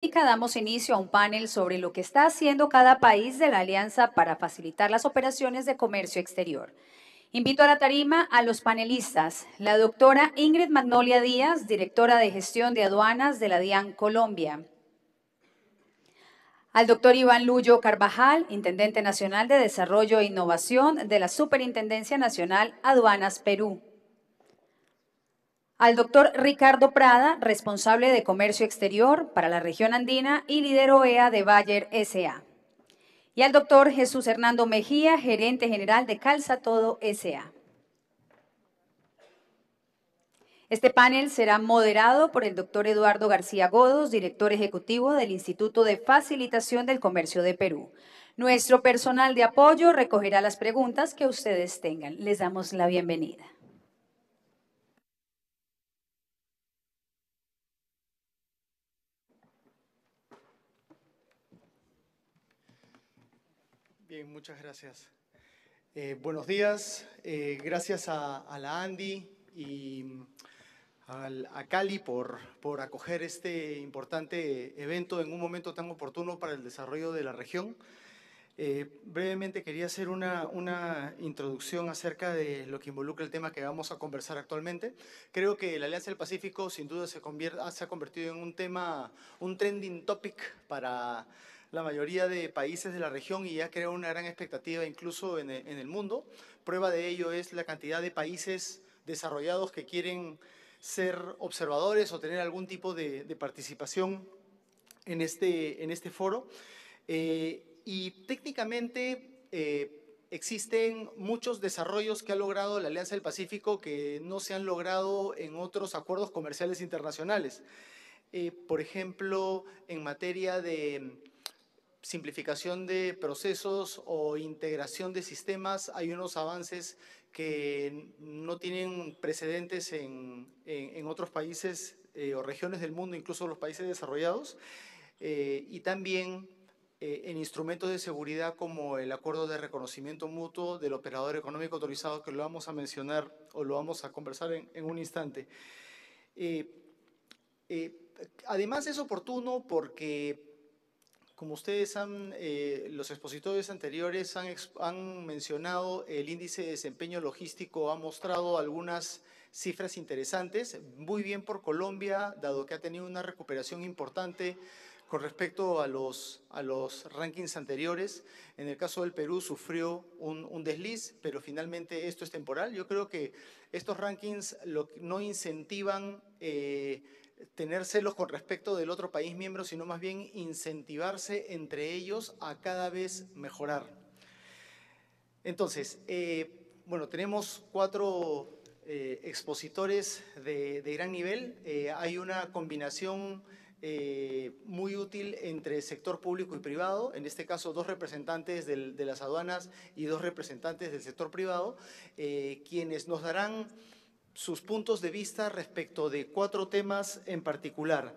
Damos inicio a un panel sobre lo que está haciendo cada país de la Alianza para facilitar las operaciones de comercio exterior. Invito a la tarima a los panelistas, la doctora Ingrid Magnolia Díaz, directora de gestión de aduanas de la DIAN Colombia, al doctor Iván Luyo Carvajal, intendente nacional de Desarrollo e Innovación de la Superintendencia Nacional Aduanas Perú, al doctor Ricardo Prada, responsable de Comercio Exterior para la región andina y líder OEA de Bayer S.A., y al doctor Jesús Hernando Mejía, gerente general de Calza Todo S.A. Este panel será moderado por el doctor Eduardo García Godos, director ejecutivo del Instituto de Facilitación del Comercio de Perú. Nuestro personal de apoyo recogerá las preguntas que ustedes tengan. Les damos la bienvenida. Bien, muchas gracias. Buenos días, gracias a la Andy y a Cali por acoger este importante evento en un momento tan oportuno para el desarrollo de la región. Brevemente quería hacer una introducción acerca de lo que involucra el tema que vamos a conversar actualmente. Creo que la Alianza del Pacífico sin duda se ha convertido en un tema, un trending topic para la mayoría de países de la región y ya creó una gran expectativa incluso en el mundo. Prueba de ello es la cantidad de países desarrollados que quieren ser observadores o tener algún tipo de participación en este foro. Y técnicamente existen muchos desarrollos que ha logrado la Alianza del Pacífico que no se han logrado en otros acuerdos comerciales internacionales. Por ejemplo, en materia de simplificación de procesos o integración de sistemas, hay unos avances que no tienen precedentes en otros países o regiones del mundo, incluso los países desarrollados, y también en instrumentos de seguridad como el acuerdo de reconocimiento mutuo del operador económico autorizado, que lo vamos a mencionar o lo vamos a conversar en un instante. Además es oportuno porque, como ustedes los expositores anteriores han mencionado, el índice de desempeño logístico ha mostrado algunas cifras interesantes, muy bien por Colombia, dado que ha tenido una recuperación importante con respecto a los rankings anteriores. En el caso del Perú sufrió un desliz, pero finalmente esto es temporal. Yo creo que estos rankings no incentivan tener celos con respecto del otro país miembro, sino más bien incentivarse entre ellos a cada vez mejorar. Entonces, bueno, tenemos 4 expositores de gran nivel. Hay una combinación muy útil entre sector público y privado, en este caso 2 representantes de las aduanas y 2 representantes del sector privado, quienes nos darán sus puntos de vista respecto de 4 temas en particular.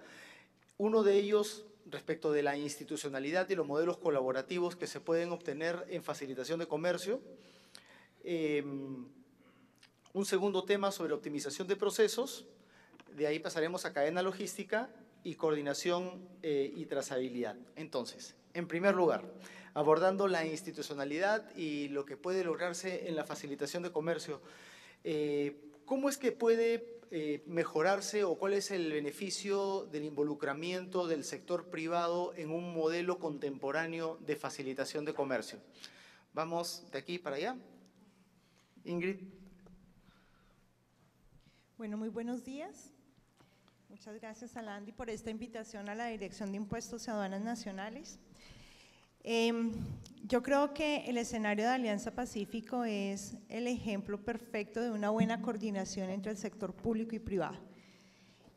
Uno de ellos respecto de la institucionalidad y los modelos colaborativos que se pueden obtener en facilitación de comercio. Un segundo tema sobre optimización de procesos. De ahí pasaremos a cadena logística y coordinación y trazabilidad. Entonces, en primer lugar, abordando la institucionalidad y lo que puede lograrse en la facilitación de comercio, ¿cómo es que puede mejorarse o cuál es el beneficio del involucramiento del sector privado en un modelo contemporáneo de facilitación de comercio? Vamos de aquí para allá. Ingrid. Bueno, muy buenos días. Muchas gracias a la Andy por esta invitación a la Dirección de Impuestos y Aduanas Nacionales. Yo creo que el escenario de Alianza Pacífico es el ejemplo perfecto de una buena coordinación entre el sector público y privado.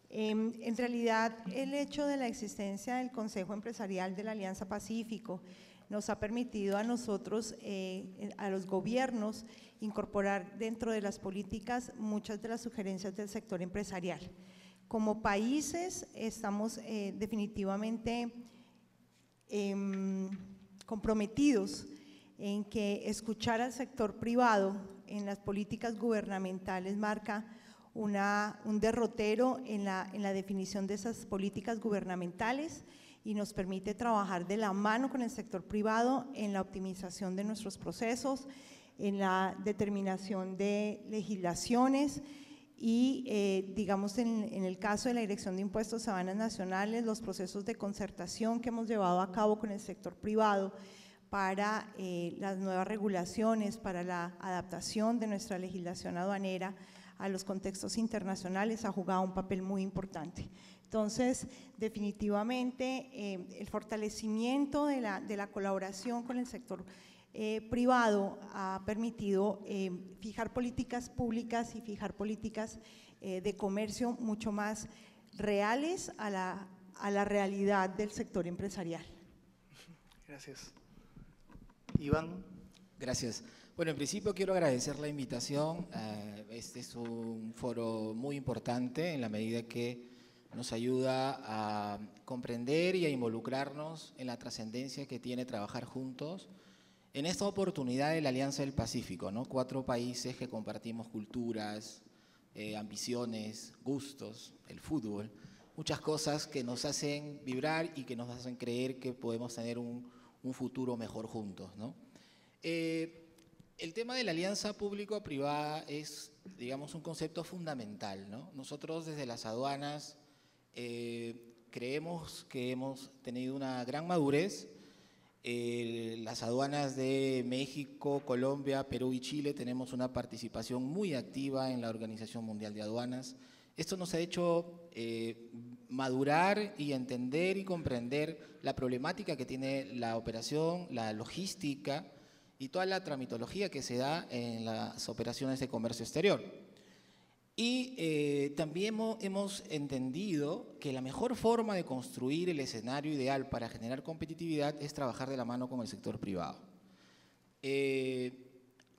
En realidad, el hecho de la existencia del Consejo Empresarial de la Alianza Pacífico nos ha permitido a nosotros, a los gobiernos, incorporar dentro de las políticas muchas de las sugerencias del sector empresarial. Como países estamos definitivamente comprometidos en que escuchar al sector privado en las políticas gubernamentales marca un derrotero en la definición de esas políticas gubernamentales y nos permite trabajar de la mano con el sector privado en la optimización de nuestros procesos, en la determinación de legislaciones y, digamos, en el caso de la Dirección de Impuestos y Aduanas Nacionales, los procesos de concertación que hemos llevado a cabo con el sector privado para las nuevas regulaciones, para la adaptación de nuestra legislación aduanera a los contextos internacionales ha jugado un papel muy importante. Entonces, definitivamente, el fortalecimiento de la colaboración con el sector privado ha permitido fijar políticas públicas y fijar políticas de comercio mucho más reales a la realidad del sector empresarial. Gracias. Iván. Gracias. Bueno, en principio quiero agradecer la invitación. Este es un foro muy importante en la medida que nos ayuda a comprender y a involucrarnos en la trascendencia que tiene trabajar juntos en esta oportunidad de la Alianza del Pacífico, ¿no? 4 países que compartimos culturas, ambiciones, gustos, el fútbol, muchas cosas que nos hacen vibrar y que nos hacen creer que podemos tener un futuro mejor juntos, ¿no? El tema de la alianza público-privada es, digamos, un concepto fundamental, ¿no? Nosotros desde las aduanas creemos que hemos tenido una gran madurez. Las aduanas de México, Colombia, Perú y Chile tenemos una participación muy activa en la Organización Mundial de Aduanas. Esto nos ha hecho madurar y entender y comprender la problemática que tiene la operación, la logística y toda la tramitología que se da en las operaciones de comercio exterior. Y también hemos entendido que la mejor forma de construir el escenario ideal para generar competitividad es trabajar de la mano con el sector privado.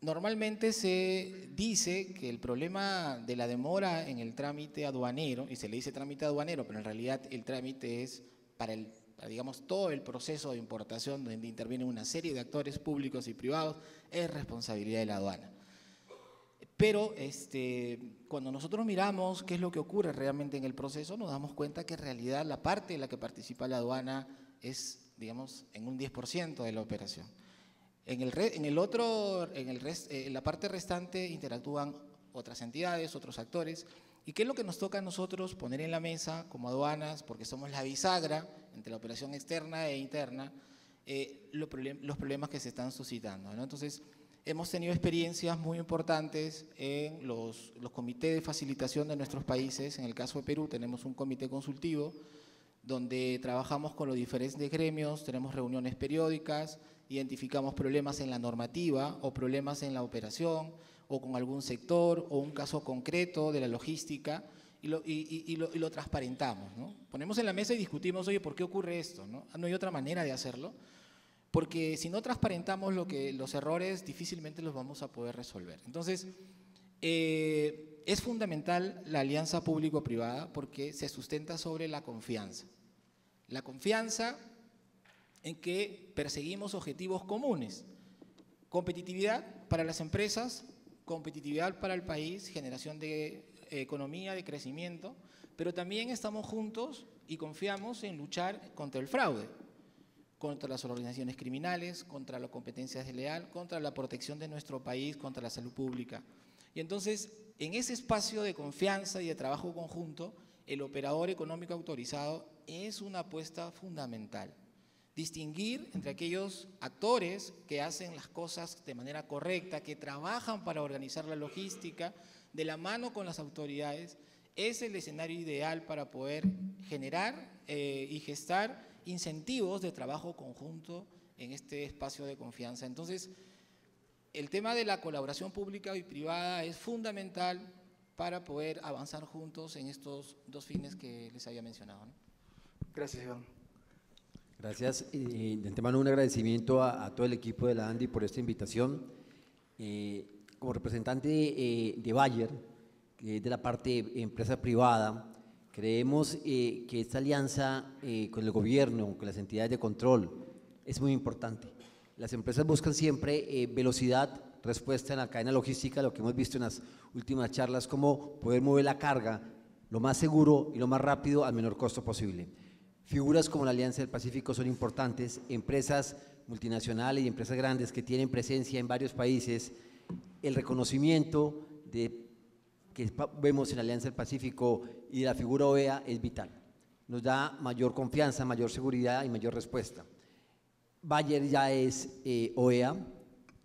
Normalmente se dice que el problema de la demora en el trámite aduanero, y se le dice trámite aduanero, pero en realidad el trámite es para digamos, todo el proceso de importación donde intervienen una serie de actores públicos y privados, es responsabilidad de la aduana. Pero cuando nosotros miramos qué es lo que ocurre realmente en el proceso, nos damos cuenta que en realidad la parte en la que participa la aduana es, digamos, en un 10% de la operación. En la parte restante interactúan otras entidades, otros actores. ¿Y qué es lo que nos toca a nosotros poner en la mesa como aduanas? Porque somos la bisagra entre la operación externa e interna, los problemas que se están suscitando, ¿no? Entonces, hemos tenido experiencias muy importantes en los comités de facilitación de nuestros países. En el caso de Perú tenemos un comité consultivo donde trabajamos con los diferentes gremios, tenemos reuniones periódicas, identificamos problemas en la normativa o problemas en la operación o con algún sector o un caso concreto de la logística y lo transparentamos, ¿no? Ponemos en la mesa y discutimos, oye, ¿por qué ocurre esto? No hay otra manera de hacerlo, porque si no transparentamos los errores, difícilmente los vamos a poder resolver. Entonces, es fundamental la alianza público-privada porque se sustenta sobre la confianza. La confianza en que perseguimos objetivos comunes, competitividad para las empresas, competitividad para el país, generación de economía, de crecimiento, pero también estamos juntos y confiamos en luchar contra el fraude, contra las organizaciones criminales, contra la competencia desleal, contra la protección de nuestro país, contra la salud pública. Y entonces, en ese espacio de confianza y de trabajo conjunto, el operador económico autorizado es una apuesta fundamental. Distinguir entre aquellos actores que hacen las cosas de manera correcta, que trabajan para organizar la logística de la mano con las autoridades, es el escenario ideal para poder generar y gestar incentivos de trabajo conjunto en este espacio de confianza. Entonces, el tema de la colaboración pública y privada es fundamental para poder avanzar juntos en estos 2 fines que les había mencionado, ¿no? Gracias, Iván. Gracias. De antemano un agradecimiento a todo el equipo de la ANDI por esta invitación. Como representante de Bayer, que es de la parte empresa privada, creemos que esta alianza con el gobierno, con las entidades de control, es muy importante. Las empresas buscan siempre velocidad, respuesta en la cadena logística, lo que hemos visto en las últimas charlas, cómo poder mover la carga lo más seguro y lo más rápido al menor costo posible. Figuras como la Alianza del Pacífico son importantes, empresas multinacionales y empresas grandes que tienen presencia en varios países. El reconocimiento que vemos en la Alianza del Pacífico y de la figura OEA es vital. Nos da mayor confianza, mayor seguridad y mayor respuesta. Bayer ya es OEA,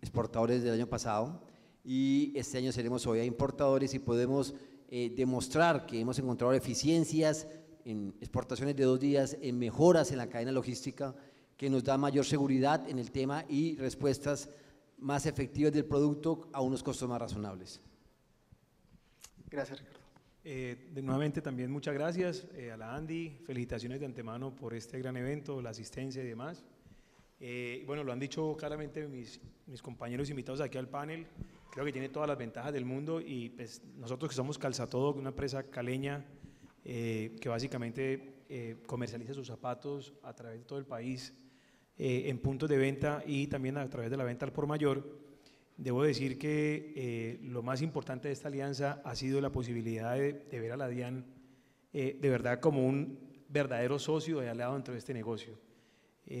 exportadores del año pasado, y este año seremos OEA importadores y podemos demostrar que hemos encontrado eficiencias en exportaciones de 2 días, en mejoras en la cadena logística, que nos da mayor seguridad en el tema y respuestas más efectivas del producto a unos costos más razonables. Gracias, Ricardo. Nuevamente también muchas gracias a la Andy, felicitaciones de antemano por este gran evento, la asistencia y demás. Bueno, lo han dicho claramente mis compañeros invitados aquí al panel, creo que tiene todas las ventajas del mundo y pues, nosotros que somos Calzatodo, una empresa caleña que básicamente comercializa sus zapatos a través de todo el país en puntos de venta y también a través de la venta al por mayor, debo decir que lo más importante de esta alianza ha sido la posibilidad de ver a la DIAN de verdad como un verdadero socio y aliado dentro de este negocio.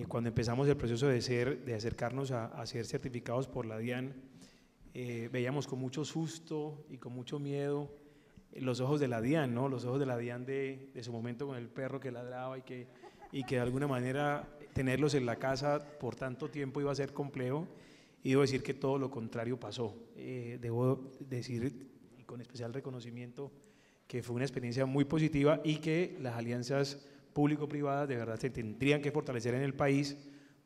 Cuando empezamos el proceso de acercarnos a ser certificados por la DIAN, veíamos con mucho susto y con mucho miedo los ojos de la DIAN, ¿no? Los ojos de la DIAN de su momento con el perro que ladraba y que de alguna manera tenerlos en la casa por tanto tiempo iba a ser complejo, y debo decir que todo lo contrario pasó. Debo decir, y con especial reconocimiento, que fue una experiencia muy positiva y que las alianzas público-privadas de verdad se tendrían que fortalecer en el país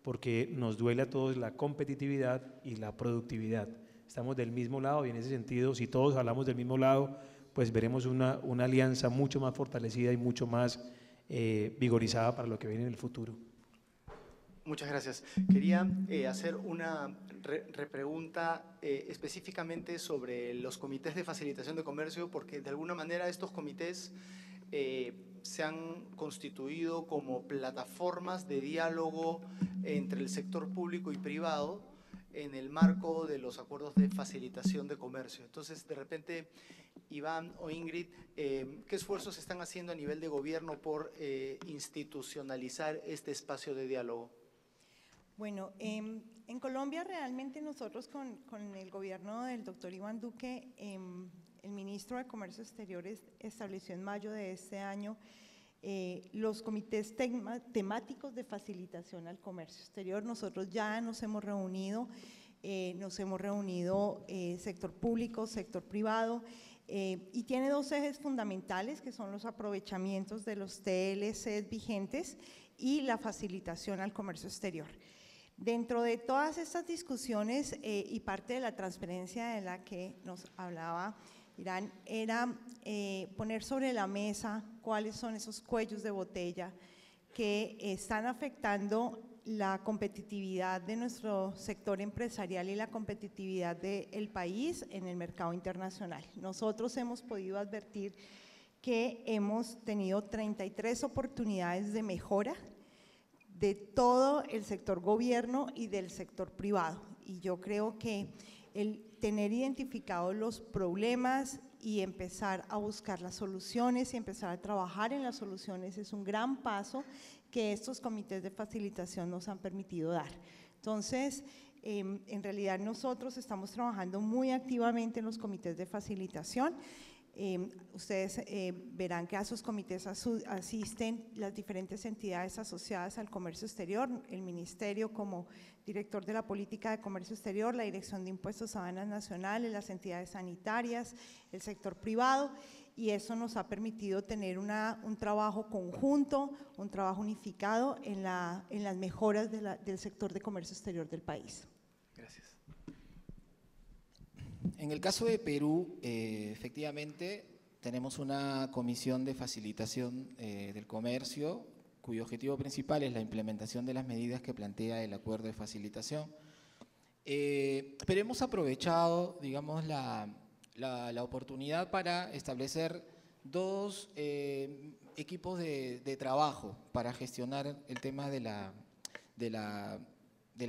porque nos duele a todos la competitividad y la productividad. Estamos del mismo lado y en ese sentido, si todos hablamos del mismo lado, pues veremos una alianza mucho más fortalecida y mucho más vigorizada para lo que viene en el futuro. Muchas gracias. Quería hacer una repregunta específicamente sobre los comités de facilitación de comercio, porque de alguna manera estos comités se han constituido como plataformas de diálogo entre el sector público y privado en el marco de los acuerdos de facilitación de comercio. Entonces, de repente, Iván o Ingrid, ¿qué esfuerzos están haciendo a nivel de gobierno por institucionalizar este espacio de diálogo? Bueno, en Colombia realmente nosotros con el gobierno del doctor Iván Duque, el ministro de Comercio Exterior estableció en mayo de este año los comités temáticos de facilitación al comercio exterior. Nosotros ya nos hemos reunido sector público, sector privado, y tiene 2 ejes fundamentales que son los aprovechamientos de los TLCs vigentes y la facilitación al comercio exterior. Dentro de todas estas discusiones y parte de la transparencia de la que nos hablaba Irán, era poner sobre la mesa cuáles son esos cuellos de botella que están afectando la competitividad de nuestro sector empresarial y la competitividad del país en el mercado internacional. Nosotros hemos podido advertir que hemos tenido 33 oportunidades de mejora de todo el sector gobierno y del sector privado. Y yo creo que el tener identificados los problemas y empezar a buscar las soluciones y empezar a trabajar en las soluciones es un gran paso que estos comités de facilitación nos han permitido dar. Entonces, en realidad nosotros estamos trabajando muy activamente en los comités de facilitación. Ustedes verán que a esos comités asisten las diferentes entidades asociadas al comercio exterior, el Ministerio como director de la política de comercio exterior, la Dirección de Impuestos y Aduanas Nacionales, las entidades sanitarias, el sector privado, y eso nos ha permitido tener un trabajo conjunto, un trabajo unificado en las mejoras del sector de comercio exterior del país. Gracias. En el caso de Perú, efectivamente, tenemos una comisión de facilitación del comercio, cuyo objetivo principal es la implementación de las medidas que plantea el acuerdo de facilitación. Pero hemos aprovechado, digamos, la oportunidad para establecer 2 equipos de trabajo para gestionar el tema de la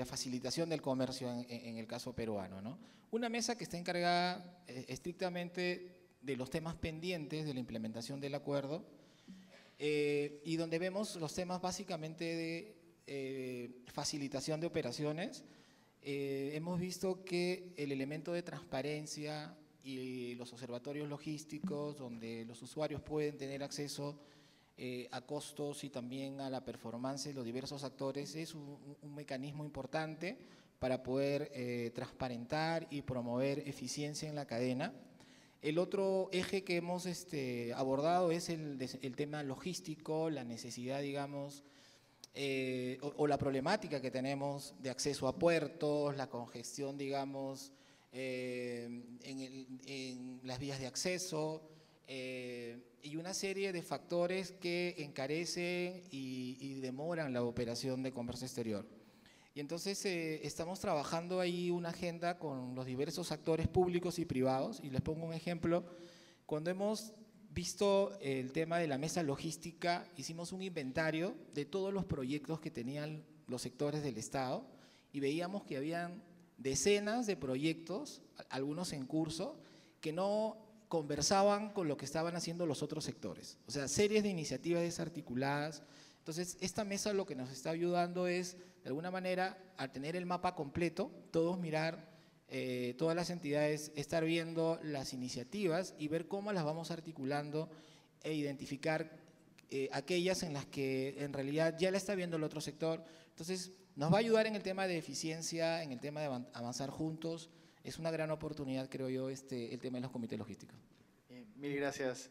facilitación del comercio en el caso peruano, ¿no? Una mesa que está encargada estrictamente de los temas pendientes de la implementación del acuerdo y donde vemos los temas básicamente de facilitación de operaciones. Hemos visto que el elemento de transparencia y los observatorios logísticos, donde los usuarios pueden tener acceso a costos y también a la performance de los diversos actores, es un mecanismo importante para poder transparentar y promover eficiencia en la cadena. El otro eje que hemos abordado es el tema logístico, la necesidad, digamos, o la problemática que tenemos de acceso a puertos, la congestión, digamos, en las vías de acceso, y una serie de factores que encarecen y demoran la operación de comercio exterior. Y entonces estamos trabajando ahí una agenda con los diversos actores públicos y privados, y les pongo un ejemplo. Cuando hemos visto el tema de la mesa logística, hicimos un inventario de todos los proyectos que tenían los sectores del Estado y veíamos que habían decenas de proyectos, algunos en curso, que no conversaban con lo que estaban haciendo los otros sectores. O sea, series de iniciativas desarticuladas. Entonces, esta mesa lo que nos está ayudando es, de alguna manera, a tener el mapa completo, todos mirar, todas las entidades, estar viendo las iniciativas y ver cómo las vamos articulando e identificar aquellas en las que en realidad ya la está viendo el otro sector. Entonces, nos va a ayudar en el tema de eficiencia, en el tema de avanzar juntos. Es una gran oportunidad, creo yo, el tema de los comités logísticos. Mil gracias.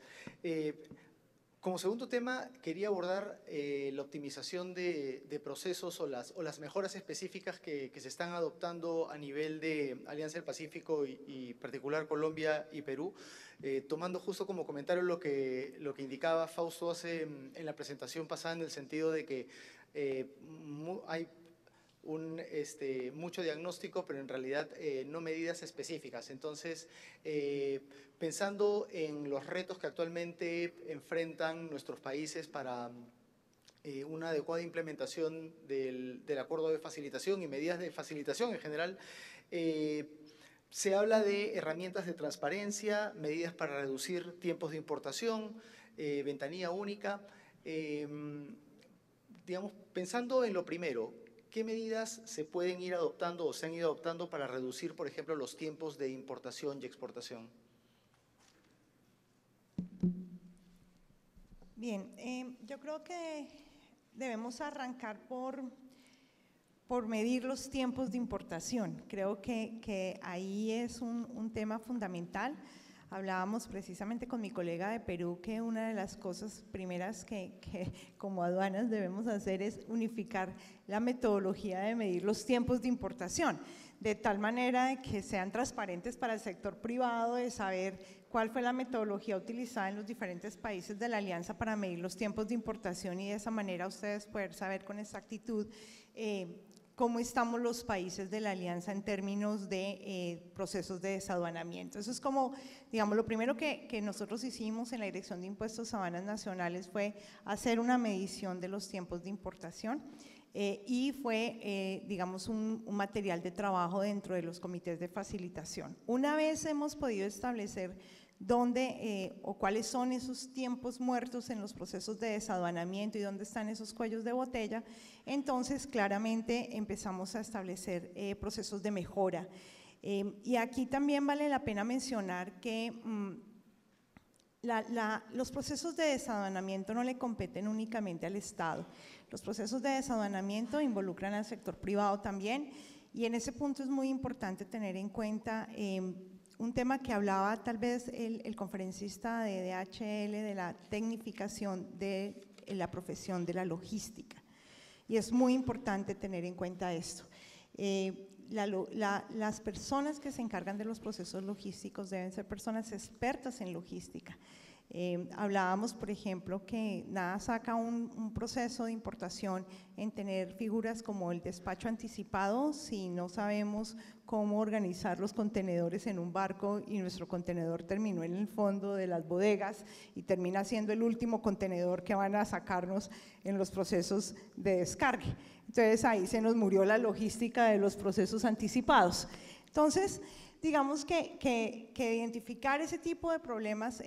Como segundo tema, quería abordar la optimización de procesos o las mejoras específicas que se están adoptando a nivel de Alianza del Pacífico y particular Colombia y Perú, tomando justo como comentario lo que indicaba Fausto en la presentación pasada, en el sentido de que hay mucho diagnóstico, pero en realidad no medidas específicas. Entonces, pensando en los retos que actualmente enfrentan nuestros países para una adecuada implementación del acuerdo de facilitación y medidas de facilitación en general, se habla de herramientas de transparencia, medidas para reducir tiempos de importación, ventanilla única. Digamos, pensando en lo primero, ¿qué medidas se pueden ir adoptando o se han ido adoptando para reducir, por ejemplo, los tiempos de importación y exportación? Bien, yo creo que debemos arrancar por medir los tiempos de importación. Creo que ahí es un tema fundamental. Hablábamos precisamente con mi colega de Perú que una de las cosas primeras que como aduanas debemos hacer es unificar la metodología de medir los tiempos de importación, de tal manera de que sean transparentes para el sector privado, de saber cuál fue la metodología utilizada en los diferentes países de la alianza para medir los tiempos de importación, y de esa manera ustedes poder saber con exactitud cómo estamos los países de la alianza en términos de procesos de desaduanamiento. Eso es como, digamos, lo primero que nosotros hicimos en la Dirección de Impuestos a Aduanas Nacionales fue hacer una medición de los tiempos de importación y fue, digamos, un material de trabajo dentro de los comités de facilitación. Una vez hemos podido establecer dónde o cuáles son esos tiempos muertos en los procesos de desaduanamiento y dónde están esos cuellos de botella, entonces claramente empezamos a establecer procesos de mejora. Y aquí también vale la pena mencionar que los procesos de desaduanamiento no le competen únicamente al Estado. Los procesos de desaduanamiento involucran al sector privado también, y en ese punto es muy importante tener en cuenta un tema que hablaba tal vez el conferencista de DHL, de la tecnificación de la profesión de la logística. Y es muy importante tener en cuenta esto. Las personas que se encargan de los procesos logísticos deben ser personas expertas en logística. Hablábamos, por ejemplo, que nada saca un proceso de importación en tener figuras como el despacho anticipado si no sabemos cómo organizar los contenedores en un barco y nuestro contenedor terminó en el fondo de las bodegas y termina siendo el último contenedor que van a sacarnos en los procesos de descargue. Entonces ahí se nos murió la logística de los procesos anticipados. Entonces, digamos que identificar ese tipo de problemas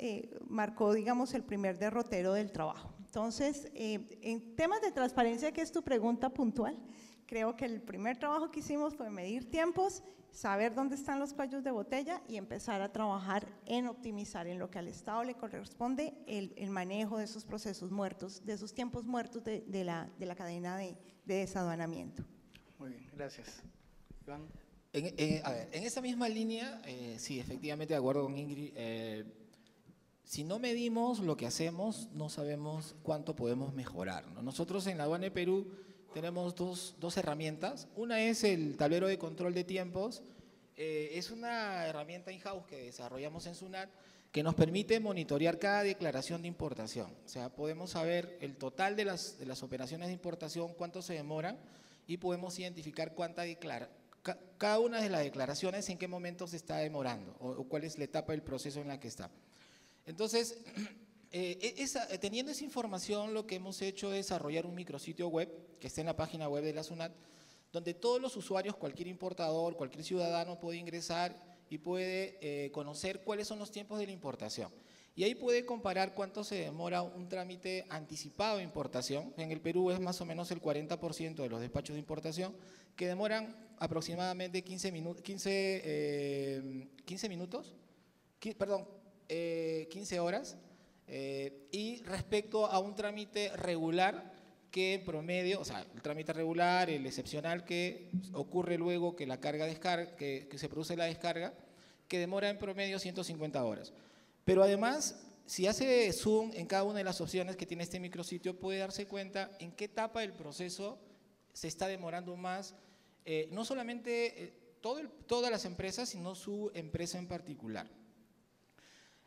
marcó, digamos, el primer derrotero del trabajo. Entonces, en temas de transparencia, que es tu pregunta puntual, creo que el primer trabajo que hicimos fue medir tiempos, saber dónde están los cuellos de botella y empezar a trabajar en optimizar en lo que al Estado le corresponde el manejo de esos procesos muertos, de esos tiempos muertos de la cadena de desaduanamiento. Muy bien, gracias. Iván. A ver, en esa misma línea, sí, efectivamente, de acuerdo con Ingrid, si no medimos lo que hacemos, no sabemos cuánto podemos mejorar, ¿no? Nosotros en la Aduana de Perú tenemos dos herramientas. Una es el tablero de control de tiempos. Es una herramienta in-house que desarrollamos en SUNAT que nos permite monitorear cada declaración de importación. O sea, podemos saber el total de las operaciones de importación, cuánto se demoran, y podemos identificar cada una de las declaraciones en qué momento se está demorando o cuál es la etapa del proceso en la que está. Entonces, teniendo esa información, lo que hemos hecho es desarrollar un micrositio web que está en la página web de la SUNAT, donde todos los usuarios, cualquier importador, cualquier ciudadano puede ingresar y puede conocer cuáles son los tiempos de la importación. Y ahí puede comparar cuánto se demora un trámite anticipado de importación. En el Perú es más o menos el 40% de los despachos de importación que demoran aproximadamente 15 horas. Y respecto a un trámite regular que en promedio, o sea, el trámite regular, el excepcional que ocurre luego que la carga descarga, que se produce la descarga, que demora en promedio 150 horas. Pero además, si hace zoom en cada una de las opciones que tiene este micrositio, puede darse cuenta en qué etapa del proceso se está demorando más, no solamente todas las empresas, sino su empresa en particular.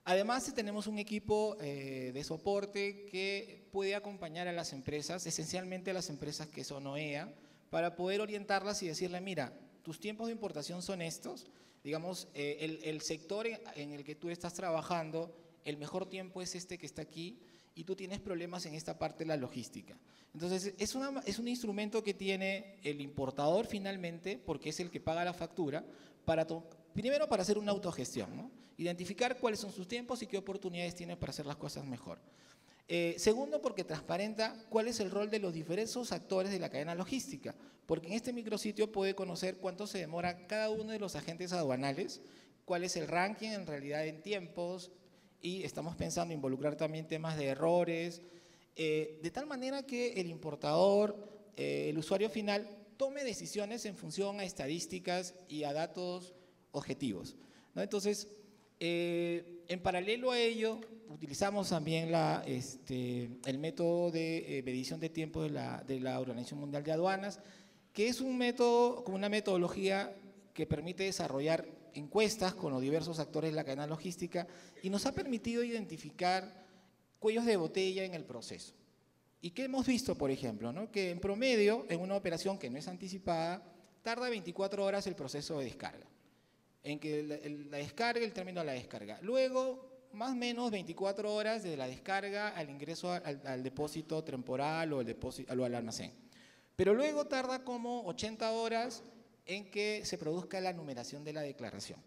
Además, tenemos un equipo de soporte que puede acompañar a las empresas, esencialmente a las empresas que son OEA, para poder orientarlas y decirle, mira, tus tiempos de importación son estos, digamos, el sector en el que tú estás trabajando, el mejor tiempo es este que está aquí y tú tienes problemas en esta parte de la logística. Entonces, es un instrumento que tiene el importador finalmente, porque es el que paga la factura, primero para hacer una autogestión, ¿no? Identificar cuáles son sus tiempos y qué oportunidades tiene para hacer las cosas mejor. Segundo, porque transparenta cuál es el rol de los diversos actores de la cadena logística, porque en este micrositio puede conocer cuánto se demora cada uno de los agentes aduanales, cuál es el ranking en realidad en tiempos, y estamos pensando en involucrar también temas de errores, de tal manera que el importador, el usuario final, tome decisiones en función a estadísticas y a datos objetivos, ¿no? Entonces, en paralelo a ello, utilizamos también el método de medición de tiempo de la Organización Mundial de Aduanas, que es un método, como una metodología que permite desarrollar encuestas con los diversos actores de la cadena logística y nos ha permitido identificar cuellos de botella en el proceso. ¿Y qué hemos visto, por ejemplo? ¿No? Que en promedio, en una operación que no es anticipada, tarda 24 horas el proceso de descarga. En que la descarga, el término de la descarga. Luego, más o menos 24 horas de la descarga al ingreso al depósito temporal o al almacén. Pero luego tarda como 80 horas en que se produzca la numeración de la declaración.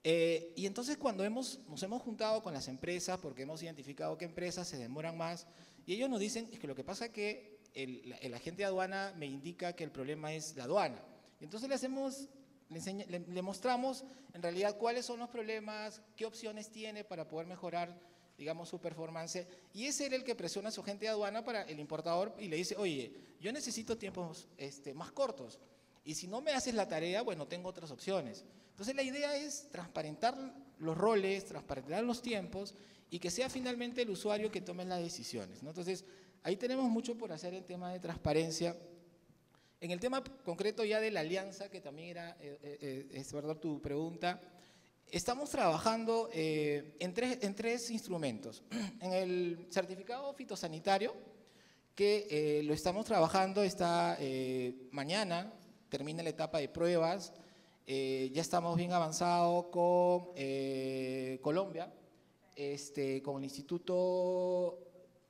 Y entonces cuando nos hemos juntado con las empresas, porque hemos identificado qué empresas se demoran más, y ellos nos dicen es que lo que pasa es que el agente de aduana me indica que el problema es la aduana. Y entonces le mostramos en realidad cuáles son los problemas, qué opciones tiene para poder mejorar, digamos, su performance, y es él el que presiona a su agente de aduana para el importador y le dice, oye, yo necesito tiempos más cortos, y si no me haces la tarea, bueno, tengo otras opciones. Entonces la idea es transparentar los roles, transparentar los tiempos, y que sea finalmente el usuario que tome las decisiones, ¿no? Entonces, ahí tenemos mucho por hacer en tema de transparencia. En el tema concreto ya de la alianza, que también es verdad tu pregunta, estamos trabajando en tres instrumentos. En el certificado fitosanitario, que lo estamos trabajando, mañana termina la etapa de pruebas, ya estamos bien avanzados con Colombia, con el Instituto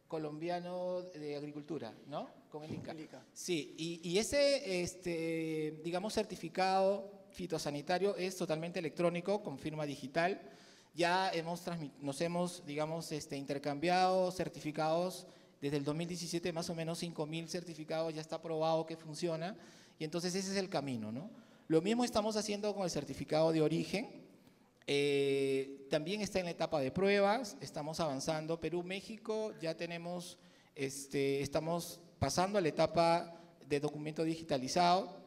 Colombiano de Agricultura, ¿no? Con el INCA. Sí, y ese, digamos, certificado fitosanitario es totalmente electrónico, con firma digital. Ya nos hemos, digamos, intercambiado certificados Desde el 2017 más o menos 5.000 certificados ya está probado que funciona y entonces ese es el camino, ¿no? Lo mismo estamos haciendo con el certificado de origen. También está en la etapa de pruebas, estamos avanzando. Perú, México, ya tenemos, estamos pasando a la etapa de documento digitalizado.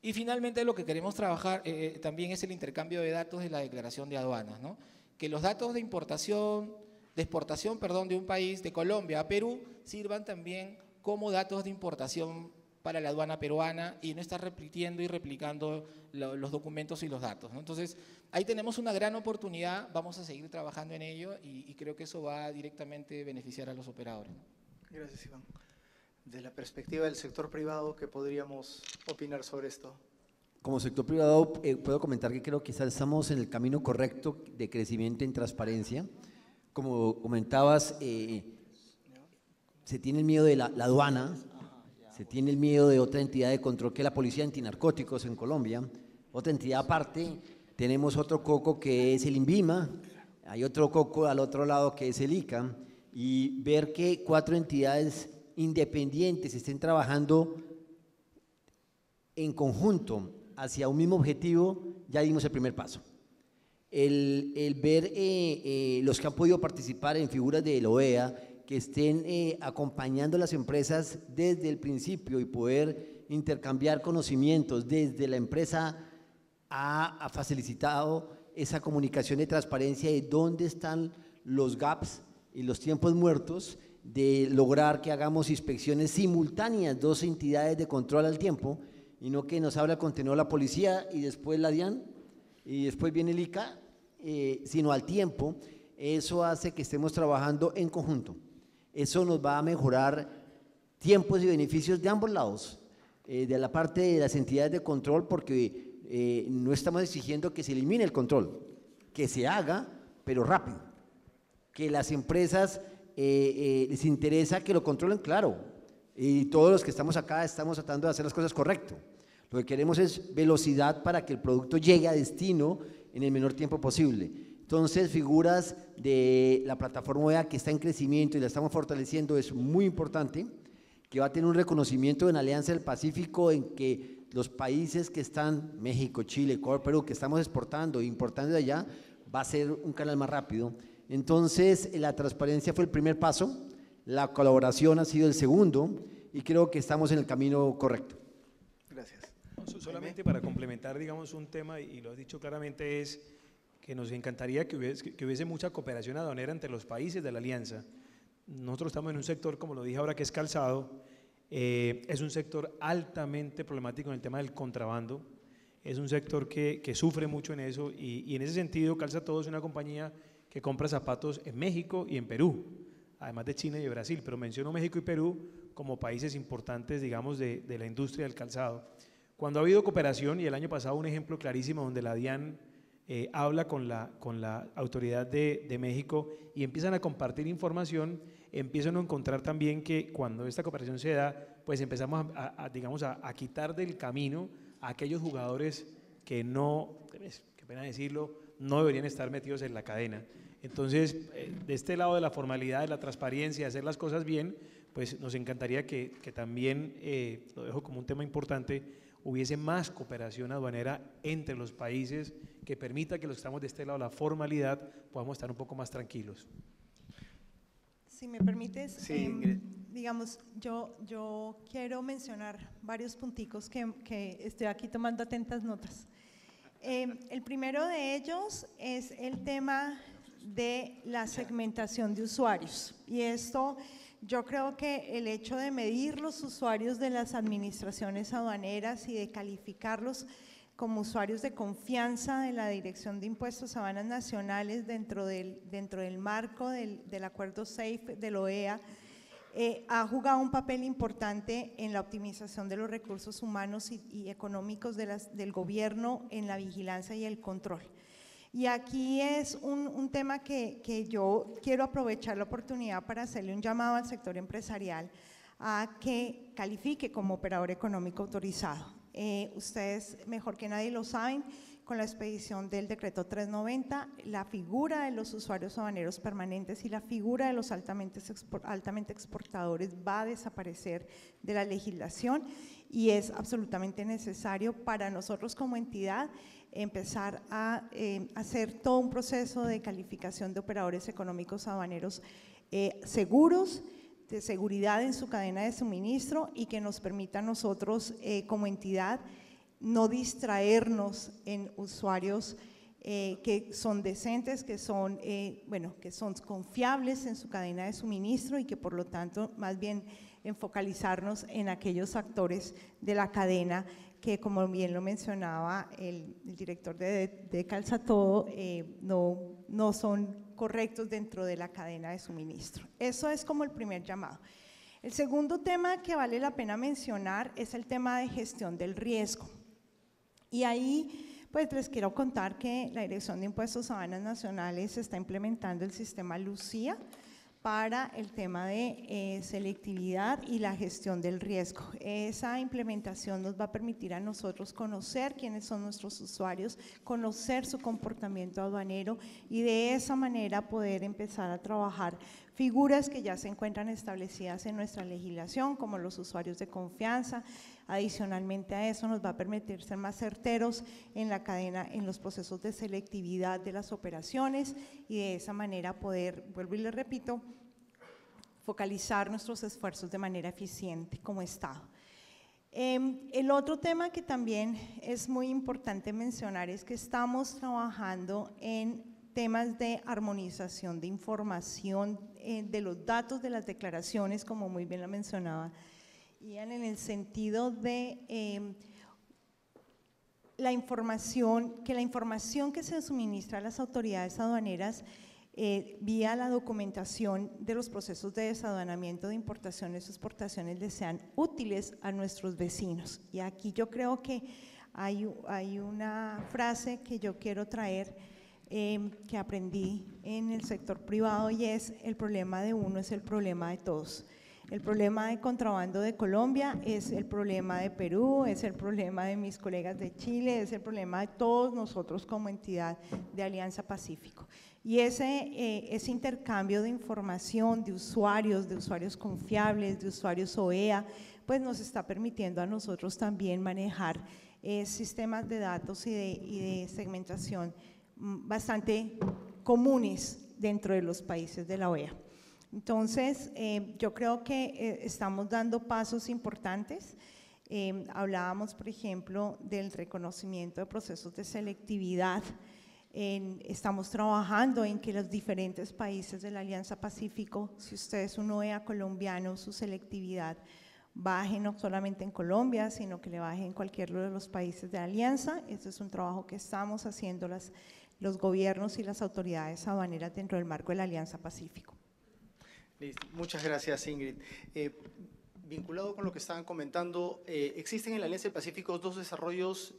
Y finalmente lo que queremos trabajar también es el intercambio de datos de la declaración de aduanas, ¿no? Que los datos de exportación, de un país, de Colombia a Perú, sirvan también como datos de importación para la aduana peruana y no estar repitiendo y replicando los documentos y los datos, ¿no? Entonces, ahí tenemos una gran oportunidad, vamos a seguir trabajando en ello y creo que eso va a directamente beneficiar a los operadores, ¿no? Gracias, Iván. De la perspectiva del sector privado, ¿qué podríamos opinar sobre esto? Como sector privado, puedo comentar que creo que estamos en el camino correcto de crecimiento en transparencia. Como comentabas, se tiene el miedo de la aduana, se tiene el miedo de otra entidad de control que es la Policía Antinarcóticos en Colombia, otra entidad aparte, tenemos otro coco que es el INVIMA, hay otro coco al otro lado que es el ICA, y ver que 4 entidades independientes estén trabajando en conjunto hacia un mismo objetivo, ya dimos el primer paso. El ver los que han podido participar en figuras de la OEA, que estén acompañando a las empresas desde el principio y poder intercambiar conocimientos desde la empresa ha facilitado esa comunicación de transparencia de dónde están los gaps y los tiempos muertos, de lograr que hagamos inspecciones simultáneas, 2 entidades de control al tiempo, y no que nos abra el contenedor la policía y después la DIAN y después viene el ICA, sino al tiempo. Eso hace que estemos trabajando en conjunto. Eso nos va a mejorar tiempos y beneficios de ambos lados, de la parte de las entidades de control, porque no estamos exigiendo que se elimine el control, que se haga, pero rápido, que las empresas les interesa que lo controlen, claro, y todos los que estamos acá estamos tratando de hacer las cosas correcto. Lo que queremos es velocidad para que el producto llegue a destino en el menor tiempo posible. Entonces, figuras de la plataforma OEA que está en crecimiento y la estamos fortaleciendo es muy importante, que va a tener un reconocimiento en Alianza del Pacífico, en que los países que están, México, Chile, Ecuador, Perú, que estamos exportando e importando de allá, va a ser un canal más rápido. Entonces, la transparencia fue el primer paso, la colaboración ha sido el segundo y creo que estamos en el camino correcto. Gracias. Solamente para complementar, digamos, un tema, y lo has dicho claramente, es que nos encantaría que hubiese mucha cooperación aduanera entre los países de la alianza. Nosotros estamos en un sector, como lo dije ahora, que es calzado, es un sector altamente problemático en el tema del contrabando, es un sector que sufre mucho en eso y en ese sentido Calzatodo es una compañía que compra zapatos en México y en Perú, además de China y de Brasil, pero menciono México y Perú como países importantes, digamos, de la industria del calzado. Cuando ha habido cooperación, y el año pasado un ejemplo clarísimo donde la DIAN habla con la autoridad de México y empiezan a compartir información, empiezan a encontrar también que cuando esta cooperación se da, pues empezamos a quitar del camino a aquellos jugadores que no, qué pena decirlo, no deberían estar metidos en la cadena. Entonces, de este lado de la formalidad, de la transparencia, de hacer las cosas bien, pues nos encantaría que también, lo dejo como un tema importante, hubiese más cooperación aduanera entre los países que permita que los que estamos de este lado de la formalidad podamos estar un poco más tranquilos. Si me permites, sí, digamos, yo quiero mencionar varios punticos que estoy aquí tomando atentas notas. El primero de ellos es el tema de la segmentación de usuarios, y esto yo creo que el hecho de medir los usuarios de las administraciones aduaneras y de calificarlos como usuarios de confianza de la Dirección de Impuestos Aduanas Nacionales dentro del marco del acuerdo SAFE de la OEA, ha jugado un papel importante en la optimización de los recursos humanos y económicos del gobierno en la vigilancia y el control. Y aquí es un tema que yo quiero aprovechar la oportunidad para hacerle un llamado al sector empresarial a que califique como operador económico autorizado. Ustedes mejor que nadie lo saben con la expedición del decreto 390, la figura de los usuarios aduaneros permanentes y la figura de los altamente exportadores va a desaparecer de la legislación y es absolutamente necesario para nosotros como entidad empezar a hacer todo un proceso de calificación de operadores económicos aduaneros seguros, de seguridad en su cadena de suministro y que nos permita a nosotros como entidad no distraernos en usuarios que son decentes, que son, que son confiables en su cadena de suministro y que por lo tanto más bien focalizarnos en aquellos actores de la cadena que, como bien lo mencionaba el director de Calzatodo, no son correctos dentro de la cadena de suministro. Eso es como el primer llamado. El segundo tema que vale la pena mencionar es el tema de gestión del riesgo. Y ahí, pues les quiero contar que la Dirección de Impuestos a Aduanas Nacionales está implementando el sistema Lucía para el tema de selectividad y la gestión del riesgo. Esa implementación nos va a permitir a nosotros conocer quiénes son nuestros usuarios, conocer su comportamiento aduanero y de esa manera poder empezar a trabajar figuras que ya se encuentran establecidas en nuestra legislación, como los usuarios de confianza. Adicionalmente a eso nos va a permitir ser más certeros en la cadena, en los procesos de selectividad de las operaciones y de esa manera poder, vuelvo y le repito, focalizar nuestros esfuerzos de manera eficiente como Estado. El otro tema que también es muy importante mencionar es que estamos trabajando en temas de armonización de información de los datos de las declaraciones, como muy bien lo mencionaba Ian, en el sentido de la información que se suministra a las autoridades aduaneras vía la documentación de los procesos de desaduanamiento de importaciones o exportaciones les sean útiles a nuestros vecinos. Y aquí yo creo que hay una frase que yo quiero traer que aprendí en el sector privado y es: el problema de uno es el problema de todos. El problema de contrabando de Colombia es el problema de Perú, es el problema de mis colegas de Chile, es el problema de todos nosotros como entidad de Alianza Pacífico. Y ese intercambio de información de usuarios confiables, de usuarios OEA, pues nos está permitiendo a nosotros también manejar sistemas de datos y de segmentación bastante comunes dentro de los países de la OEA. Entonces, yo creo que estamos dando pasos importantes. Hablábamos, por ejemplo, del reconocimiento de procesos de selectividad. Estamos trabajando en que los diferentes países de la Alianza Pacífico, si usted es un OEA colombiano, su selectividad baje no solamente en Colombia, sino que le baje en cualquiera de los países de la Alianza. Este es un trabajo que estamos haciendo los gobiernos y las autoridades aduaneras dentro del marco de la Alianza Pacífico. Listo. Muchas gracias, Ingrid. Vinculado con lo que estaban comentando, existen en la Alianza del Pacífico dos desarrollos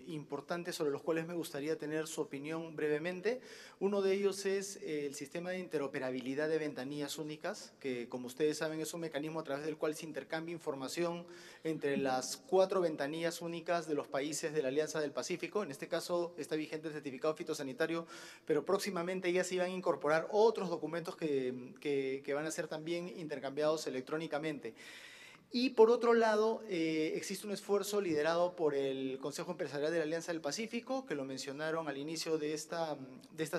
importantes sobre los cuales me gustaría tener su opinión brevemente. Uno de ellos es el sistema de interoperabilidad de ventanillas únicas, que como ustedes saben es un mecanismo a través del cual se intercambia información entre las 4 ventanillas únicas de los países de la Alianza del Pacífico. En este caso está vigente el certificado fitosanitario, pero próximamente ya se iban a incorporar otros documentos que van a ser también intercambiados electrónicamente. Y por otro lado, existe un esfuerzo liderado por el Consejo Empresarial de la Alianza del Pacífico, que lo mencionaron al inicio de esta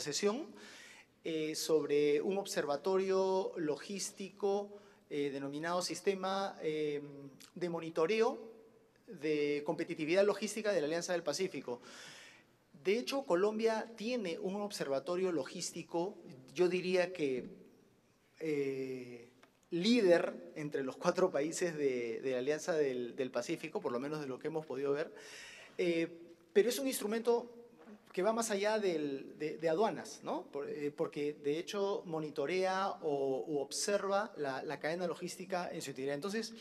sesión, sobre un observatorio logístico denominado Sistema de Monitoreo de Competitividad Logística de la Alianza del Pacífico. De hecho, Colombia tiene un observatorio logístico, yo diría que líder entre los 4 países de la Alianza del Pacífico, por lo menos de lo que hemos podido ver, pero es un instrumento que va más allá de aduanas, ¿no? Porque de hecho monitorea o observa la cadena logística en su integridad. Entonces,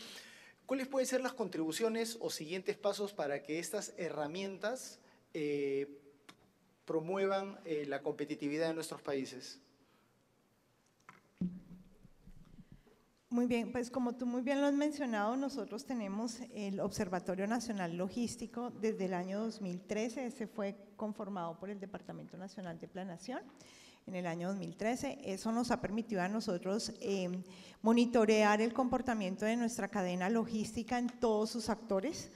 ¿cuáles pueden ser las contribuciones o siguientes pasos para que estas herramientas promuevan la competitividad de nuestros países? Muy bien, pues como tú muy bien lo has mencionado, nosotros tenemos el Observatorio Nacional Logístico desde el año 2013, ese fue conformado por el Departamento Nacional de Planeación en el año 2013. Eso nos ha permitido a nosotros monitorear el comportamiento de nuestra cadena logística en todos sus actores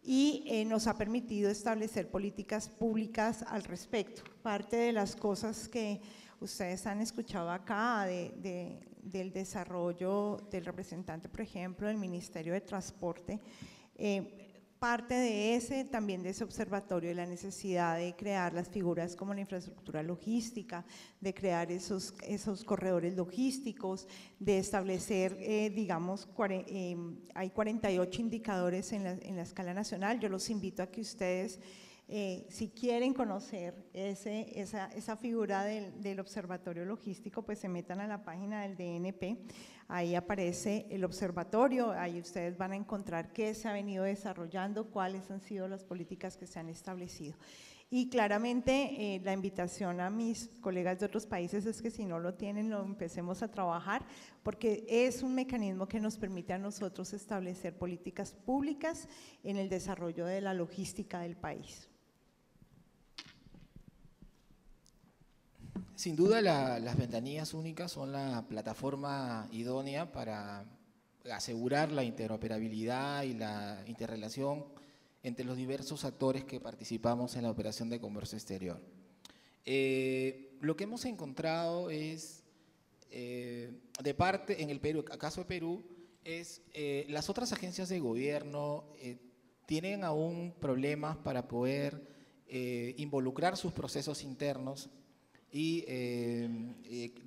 y nos ha permitido establecer políticas públicas al respecto. Parte de las cosas que ustedes han escuchado acá del desarrollo del representante, por ejemplo, del Ministerio de Transporte, parte de también de ese observatorio, de la necesidad de crear las figuras como la infraestructura logística, de crear esos corredores logísticos, de establecer, digamos, hay 48 indicadores en la escala nacional. Yo los invito a que ustedes, si quieren conocer esa figura del observatorio logístico, pues se metan a la página del DNP, ahí aparece el observatorio, ahí ustedes van a encontrar qué se ha venido desarrollando, cuáles han sido las políticas que se han establecido. Y claramente la invitación a mis colegas de otros países es que si no lo tienen, lo empecemos a trabajar, porque es un mecanismo que nos permite a nosotros establecer políticas públicas en el desarrollo de la logística del país. Sin duda las ventanillas únicas son la plataforma idónea para asegurar la interoperabilidad y la interrelación entre los diversos actores que participamos en la operación de comercio exterior. Lo que hemos encontrado es, de parte, en el Perú, caso de Perú, es las otras agencias de gobierno tienen aún problemas para poder involucrar sus procesos internos y,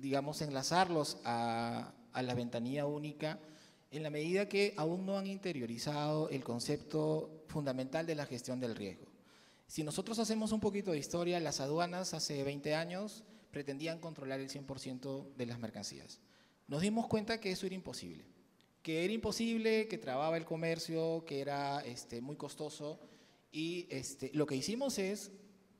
digamos, enlazarlos a la ventanilla única en la medida que aún no han interiorizado el concepto fundamental de la gestión del riesgo. Si nosotros hacemos un poquito de historia, las aduanas hace 20 años pretendían controlar el 100% de las mercancías. Nos dimos cuenta que eso era imposible, que trababa el comercio, que era muy costoso y lo que hicimos es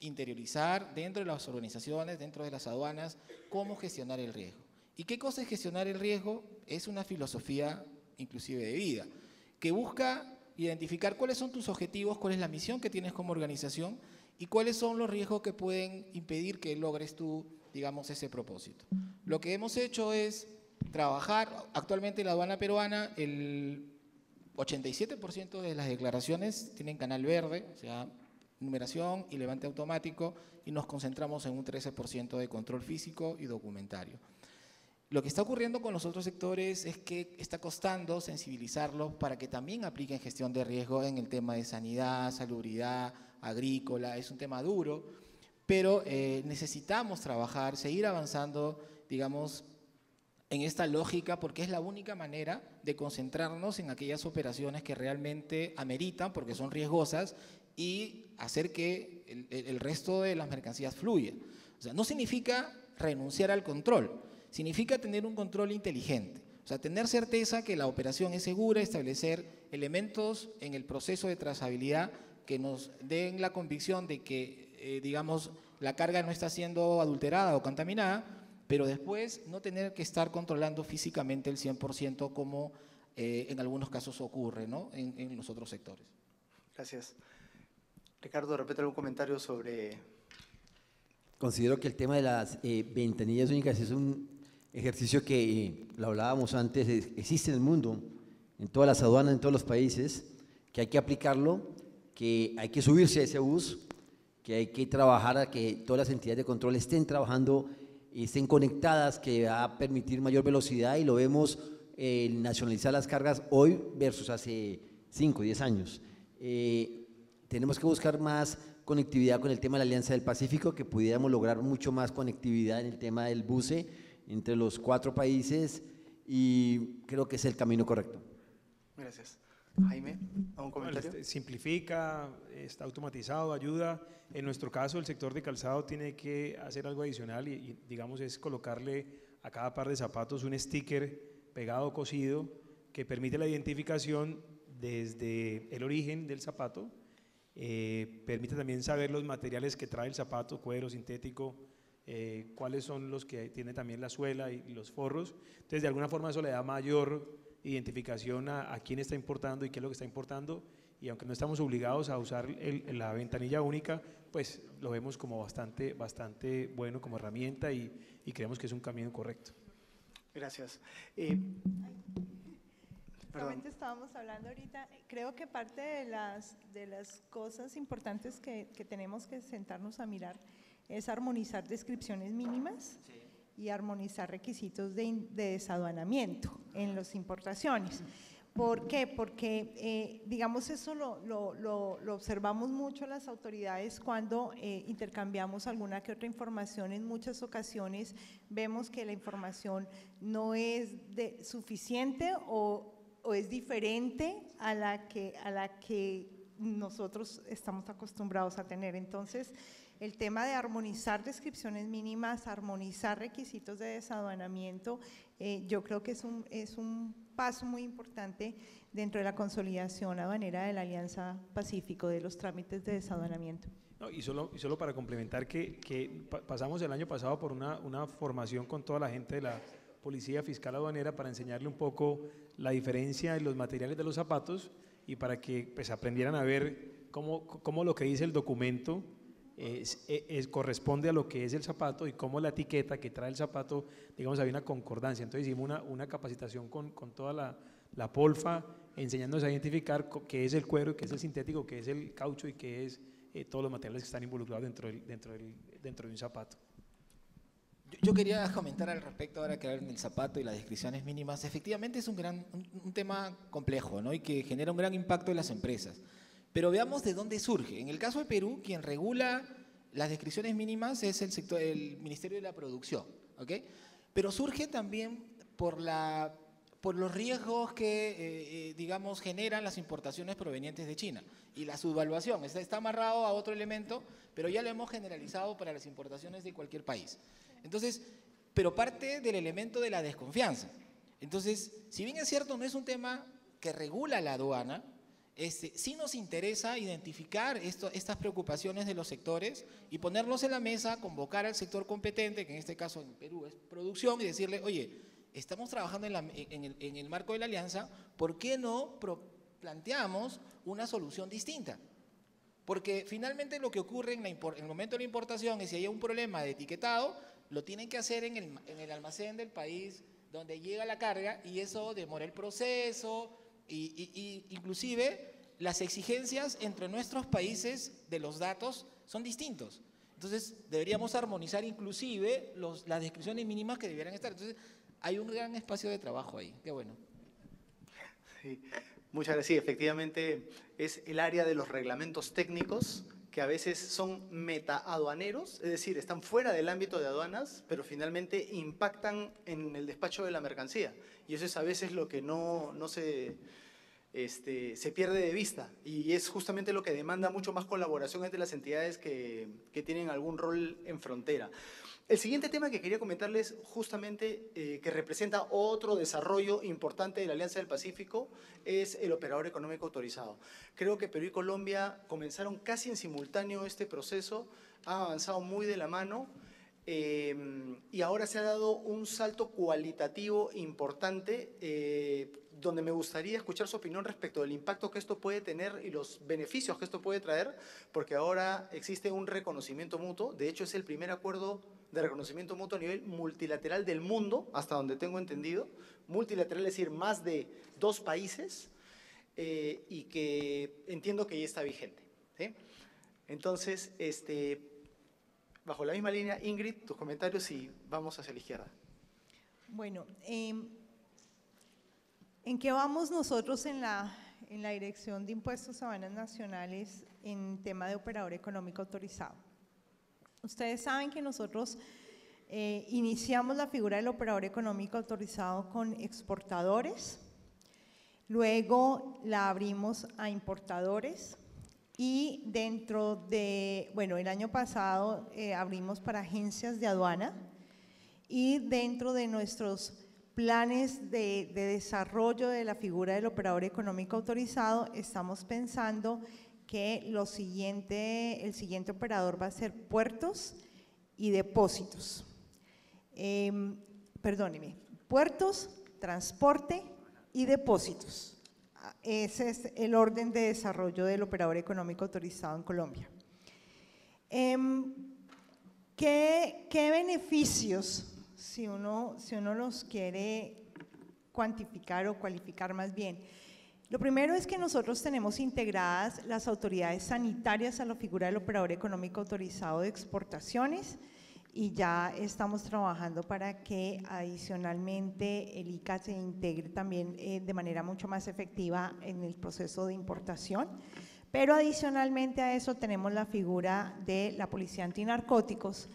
interiorizar dentro de las organizaciones, dentro de las aduanas, cómo gestionar el riesgo. ¿Y qué cosa es gestionar el riesgo? Es una filosofía inclusive de vida, que busca identificar cuáles son tus objetivos, cuál es la misión que tienes como organización y cuáles son los riesgos que pueden impedir que logres tú, digamos, ese propósito. Lo que hemos hecho es trabajar, actualmente en la aduana peruana, el 87% de las declaraciones tienen canal verde, o sea, numeración y levante automático, y nos concentramos en un 13% de control físico y documentario. Lo que está ocurriendo con los otros sectores es que está costando sensibilizarlos para que también apliquen gestión de riesgo en el tema de sanidad, salubridad, agrícola. Es un tema duro, pero necesitamos trabajar, seguir avanzando, digamos, en esta lógica, porque es la única manera de concentrarnos en aquellas operaciones que realmente ameritan, porque son riesgosas, y hacer que el resto de las mercancías fluya. O sea, no significa renunciar al control, significa tener un control inteligente. O sea, tener certeza que la operación es segura, establecer elementos en el proceso de trazabilidad que nos den la convicción de que, digamos, la carga no está siendo adulterada o contaminada, pero después no tener que estar controlando físicamente el 100% como en algunos casos ocurre, ¿no? en los otros sectores. Gracias. Ricardo, de repente algún comentario sobre… Considero que el tema de las ventanillas únicas es un ejercicio que, lo hablábamos antes, existe en el mundo, en todas las aduanas, en todos los países, que hay que aplicarlo, que hay que subirse a ese bus, que hay que trabajar a que todas las entidades de control estén trabajando, estén conectadas, que va a permitir mayor velocidad, y lo vemos nacionalizar las cargas hoy versus hace 5 o 10 años. Tenemos que buscar más conectividad con el tema de la Alianza del Pacífico, que pudiéramos lograr mucho más conectividad en el tema del buce entre los 4 países, y creo que es el camino correcto. Gracias. Jaime, ¿algún comentario? Bueno, simplifica, está automatizado, ayuda. En nuestro caso, el sector de calzado tiene que hacer algo adicional y digamos, es colocarle a cada par de zapatos un sticker pegado o cosido que permite la identificación desde el origen del zapato. Permite también saber los materiales que trae el zapato, cuero, sintético, cuáles son los que tienen también la suela y los forros. Entonces, de alguna forma eso le da mayor identificación a quién está importando y qué es lo que está importando, y aunque no estamos obligados a usar la ventanilla única, pues lo vemos como bastante bueno como herramienta y creemos que es un camino correcto. Gracias. Justamente estábamos hablando ahorita, creo que parte de las cosas importantes que tenemos que sentarnos a mirar es armonizar descripciones mínimas y armonizar requisitos de desaduanamiento en las importaciones. ¿Por qué? Porque, digamos, eso lo observamos mucho las autoridades cuando intercambiamos alguna que otra información. En muchas ocasiones vemos que la información no es suficiente o es diferente a la que nosotros estamos acostumbrados a tener. Entonces, el tema de armonizar descripciones mínimas, armonizar requisitos de desaduanamiento, yo creo que es un paso muy importante dentro de la consolidación aduanera de la Alianza Pacífico, de los trámites de desaduanamiento. No, y solo para complementar que pasamos el año pasado por una formación con toda la gente de la Policía Fiscal Aduanera para enseñarle un poco la diferencia en los materiales de los zapatos y para que pues, aprendieran a ver cómo lo que dice el documento corresponde a lo que es el zapato y cómo la etiqueta que trae el zapato, digamos, había una concordancia. Entonces hicimos una capacitación con toda la polfa, enseñándonos a identificar qué es el cuero, qué es el sintético, qué es el caucho y qué es todos los materiales que están involucrados dentro de un zapato. Yo quería comentar al respecto ahora que hablan del zapato y las descripciones mínimas. Efectivamente es un tema complejo, ¿no? Y que genera un gran impacto en las empresas. Pero veamos de dónde surge. En el caso de Perú, quien regula las descripciones mínimas es el Ministerio de la Producción, ¿ok? Pero surge también por los riesgos que, digamos, generan las importaciones provenientes de China y la subvaluación. Está amarrado a otro elemento, pero ya lo hemos generalizado para las importaciones de cualquier país. Entonces, pero parte del elemento de la desconfianza. Entonces, si bien es cierto, no es un tema que regula la aduana, sí nos interesa identificar estas preocupaciones de los sectores y ponernos en la mesa, convocar al sector competente, que en este caso en Perú es producción, y decirle, oye, estamos trabajando en el marco de la alianza, ¿por qué no planteamos una solución distinta? Porque finalmente lo que ocurre en el momento de la importación es si hay un problema de etiquetado, lo tienen que hacer en el almacén del país donde llega la carga y eso demora el proceso y inclusive las exigencias entre nuestros países de los datos son distintos. Entonces deberíamos armonizar inclusive las descripciones mínimas que debieran estar. Entonces hay un gran espacio de trabajo ahí. Qué bueno. Sí, muchas gracias. Sí, efectivamente es el área de los reglamentos técnicos que a veces son metaaduaneros, es decir, están fuera del ámbito de aduanas, pero finalmente impactan en el despacho de la mercancía. Y eso es a veces lo que no se pierde de vista. Y es justamente lo que demanda mucho más colaboración entre las entidades que tienen algún rol en frontera. El siguiente tema que quería comentarles justamente, que representa otro desarrollo importante de la Alianza del Pacífico, es el operador económico autorizado. Creo que Perú y Colombia comenzaron casi en simultáneo este proceso, han avanzado muy de la mano y ahora se ha dado un salto cualitativo importante donde me gustaría escuchar su opinión respecto del impacto que esto puede tener y los beneficios que esto puede traer, porque ahora existe un reconocimiento mutuo. De hecho, es el primer acuerdo de reconocimiento mutuo a nivel multilateral del mundo, hasta donde tengo entendido. Multilateral, es decir, más de 2 países, y que entiendo que ya está vigente, ¿sí? Entonces, bajo la misma línea, Ingrid, tus comentarios y vamos hacia la izquierda. Bueno, ¿en qué vamos nosotros en la Dirección de Impuestos a Aduanas Nacionales en tema de operador económico autorizado? Ustedes saben que nosotros iniciamos la figura del operador económico autorizado con exportadores, luego la abrimos a importadores y dentro de, bueno, el año pasado abrimos para agencias de aduana y dentro de nuestros planes de desarrollo de la figura del operador económico autorizado estamos pensando que el siguiente operador va a ser puertos y depósitos. Perdóneme, puertos, transporte y depósitos. Ese es el orden de desarrollo del operador económico autorizado en Colombia. ¿Qué beneficios, si uno los quiere cuantificar o cualificar más bien? Lo primero es que nosotros tenemos integradas las autoridades sanitarias a la figura del operador económico autorizado de exportaciones, y ya estamos trabajando para que adicionalmente el ICA se integre también de manera mucho más efectiva en el proceso de importación. Pero adicionalmente a eso tenemos la figura de la Policía Antinarcóticos,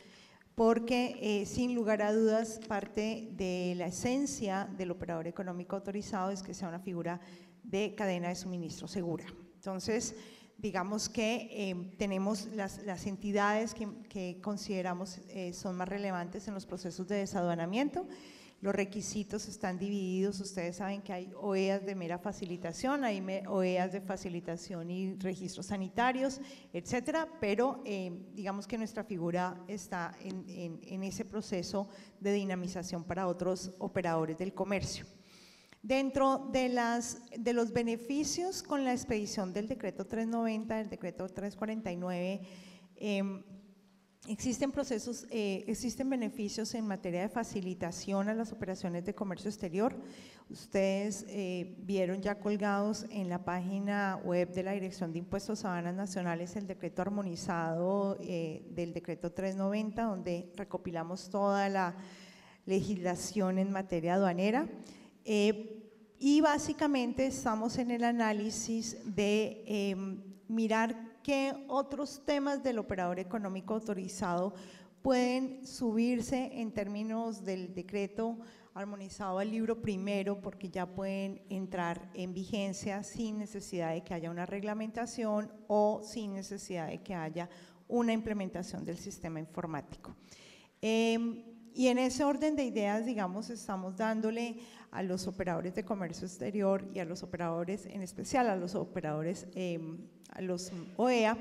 porque sin lugar a dudas parte de la esencia del operador económico autorizado es que sea una figura de cadena de suministro segura. Entonces, digamos que tenemos las entidades que consideramos son más relevantes en los procesos de desaduanamiento. Los requisitos están divididos, ustedes saben que hay OEAs de mera facilitación, hay OEAs de facilitación y registros sanitarios, etcétera, pero digamos que nuestra figura está en ese proceso de dinamización para otros operadores del comercio. Dentro de los beneficios con la expedición del decreto 390, del decreto 349, existen beneficios en materia de facilitación a las operaciones de comercio exterior. Ustedes vieron ya colgados en la página web de la Dirección de Impuestos a Aduanas Nacionales el decreto armonizado del decreto 390, donde recopilamos toda la legislación en materia aduanera. Y básicamente estamos en el análisis de mirar qué otros temas del operador económico autorizado pueden subirse en términos del decreto armonizado al libro primero, porque ya pueden entrar en vigencia sin necesidad de que haya una reglamentación o sin necesidad de que haya una implementación del sistema informático. Y en ese orden de ideas, digamos, estamos dándole a los operadores de comercio exterior y a los operadores, en especial a los operadores, a los OEA,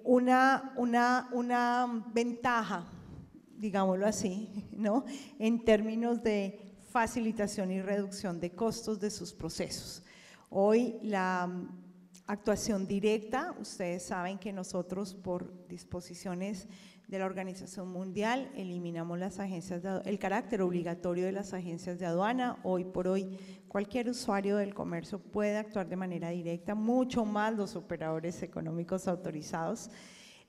una ventaja, digámoslo así, ¿no?, en términos de facilitación y reducción de costos de sus procesos. Hoy la actuación directa, ustedes saben que nosotros por disposiciones de la Organización Mundial eliminamos las agencias el carácter obligatorio de las agencias de aduana. Hoy por hoy cualquier usuario del comercio puede actuar de manera directa, mucho más los operadores económicos autorizados.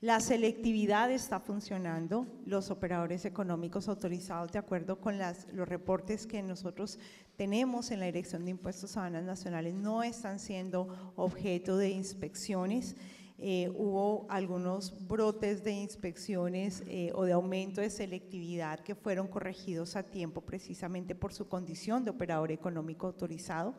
La selectividad está funcionando, los operadores económicos autorizados, de acuerdo con los reportes que nosotros tenemos en la Dirección de Impuestos a Aduanas Nacionales, no están siendo objeto de inspecciones. Hubo algunos brotes de inspecciones o de aumento de selectividad que fueron corregidos a tiempo precisamente por su condición de operador económico autorizado.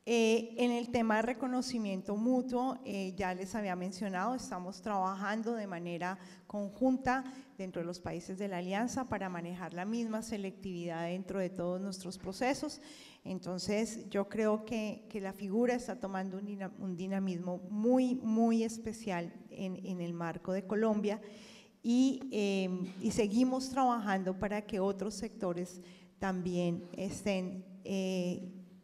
En el tema de reconocimiento mutuo, ya les había mencionado, estamos trabajando de manera conjunta dentro de los países de la Alianza para manejar la misma selectividad dentro de todos nuestros procesos. Entonces, yo creo que la figura está tomando un dinamismo muy, muy especial en el marco de Colombia y seguimos trabajando para que otros sectores también estén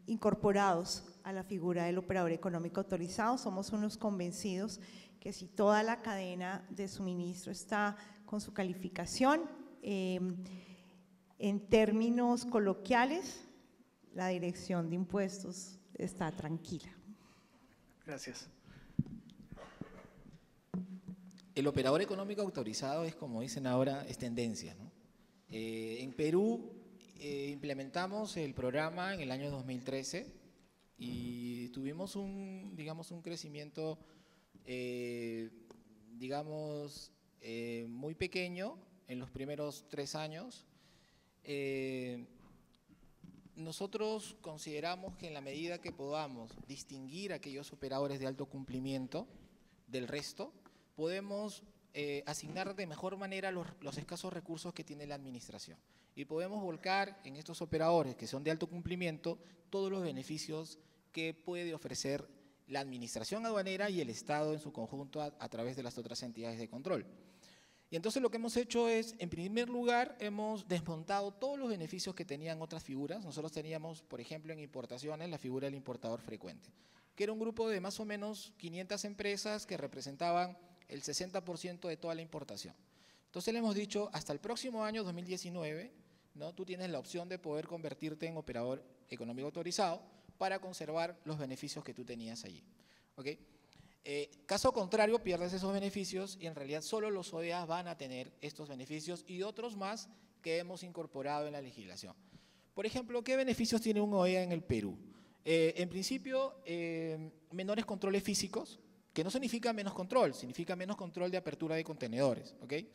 incorporados a la figura del operador económico autorizado. Somos unos convencidos que si toda la cadena de suministro está con su calificación, en términos coloquiales, la Dirección de Impuestos está tranquila. Gracias. El operador económico autorizado es, como dicen ahora, es tendencia, ¿no? En Perú implementamos el programa en el año 2013 y tuvimos un crecimiento, muy pequeño en los primeros 3 años. Nosotros consideramos que en la medida que podamos distinguir a aquellos operadores de alto cumplimiento del resto, podemos asignar de mejor manera los escasos recursos que tiene la administración y podemos volcar en estos operadores que son de alto cumplimiento todos los beneficios que puede ofrecer la administración aduanera y el Estado en su conjunto a través de las otras entidades de control. Y entonces lo que hemos hecho es, en primer lugar, hemos desmontado todos los beneficios que tenían otras figuras. Nosotros teníamos, por ejemplo, en importaciones, la figura del importador frecuente, que era un grupo de más o menos 500 empresas que representaban el 60% de toda la importación. Entonces le hemos dicho, hasta el próximo año, 2019, ¿no? Tú tienes la opción de poder convertirte en operador económico autorizado para conservar los beneficios que tú tenías allí. ¿Okay? Caso contrario, pierdes esos beneficios y en realidad solo los OEA van a tener estos beneficios y otros más que hemos incorporado en la legislación. Por ejemplo, ¿qué beneficios tiene un OEA en el Perú? En principio, menores controles físicos, que no significa menos control, significa menos control de apertura de contenedores. ¿Okay?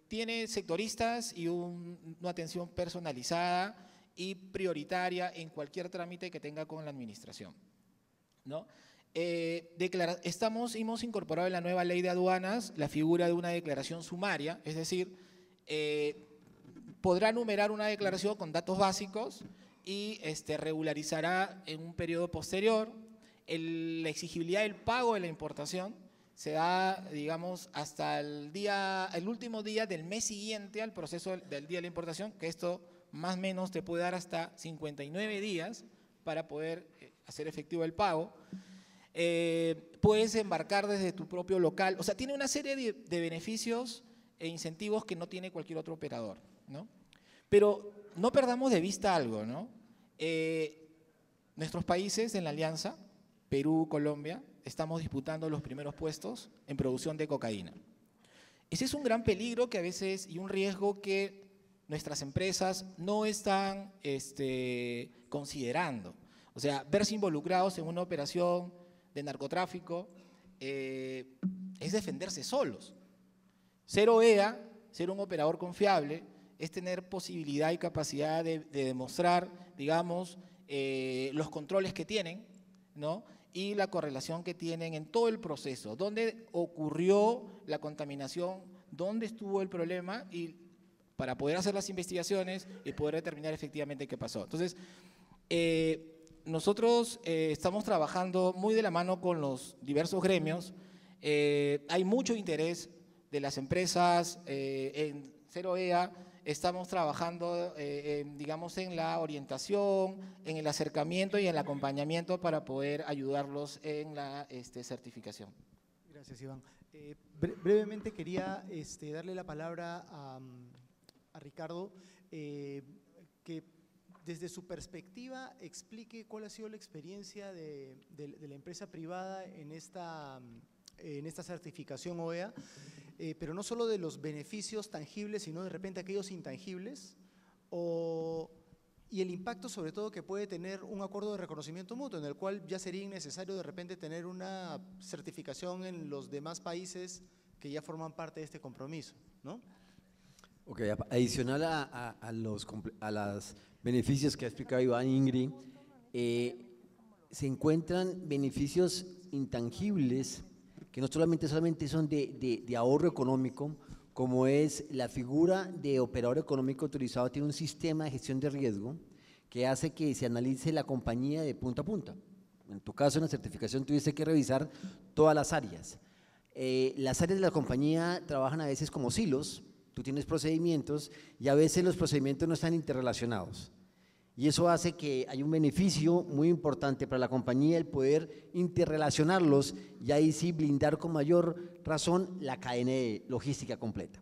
Tiene sectoristas y una atención personalizada y prioritaria en cualquier trámite que tenga con la administración, ¿no? Hemos incorporado en la nueva ley de aduanas la figura de una declaración sumaria, es decir, podrá numerar una declaración con datos básicos y regularizará en un periodo posterior. La exigibilidad del pago de la importación se da, digamos, hasta el último día del mes siguiente al proceso del día de la importación, que esto más o menos te puede dar hasta 59 días para poder hacer efectivo el pago. Puedes embarcar desde tu propio local, o sea, tiene una serie de beneficios e incentivos que no tiene cualquier otro operador, ¿no? Pero no perdamos de vista algo, ¿no? Nuestros países en la alianza, Perú, Colombia, estamos disputando los primeros puestos en producción de cocaína. Ese es un gran peligro que a veces y un riesgo que nuestras empresas no están considerando. O sea, verse involucrados en una operación de narcotráfico es defenderse solos. Ser OEA, ser un operador confiable, es tener posibilidad y capacidad de demostrar, digamos, los controles que tienen, ¿no? Y la correlación que tienen en todo el proceso, dónde ocurrió la contaminación, dónde estuvo el problema, y para poder hacer las investigaciones y poder determinar efectivamente qué pasó. Entonces, nosotros estamos trabajando muy de la mano con los diversos gremios. Hay mucho interés de las empresas en ser OEA. Estamos trabajando, digamos, en la orientación, en el acercamiento y en el acompañamiento para poder ayudarlos en la certificación. Gracias, Iván. Brevemente quería darle la palabra a Ricardo, que desde su perspectiva explique cuál ha sido la experiencia de la empresa privada en esta certificación OEA, pero no solo de los beneficios tangibles, sino de repente aquellos intangibles, y el impacto sobre todo que puede tener un acuerdo de reconocimiento mutuo, en el cual ya sería innecesario de repente tener una certificación en los demás países que ya forman parte de este compromiso, ¿no? Ok, adicional a los beneficios que ha explicado Iván e Ingrid, se encuentran beneficios intangibles que no solamente son de ahorro económico, como es la figura de operador económico autorizado. Tiene un sistema de gestión de riesgo que hace que se analice la compañía de punta a punta. En tu caso, en la certificación tuviste que revisar todas las áreas. Las áreas de la compañía trabajan a veces como silos. Tú tienes procedimientos y a veces los procedimientos no están interrelacionados. Y eso hace que hay un beneficio muy importante para la compañía el poder interrelacionarlos y ahí sí blindar con mayor razón la cadena de logística completa.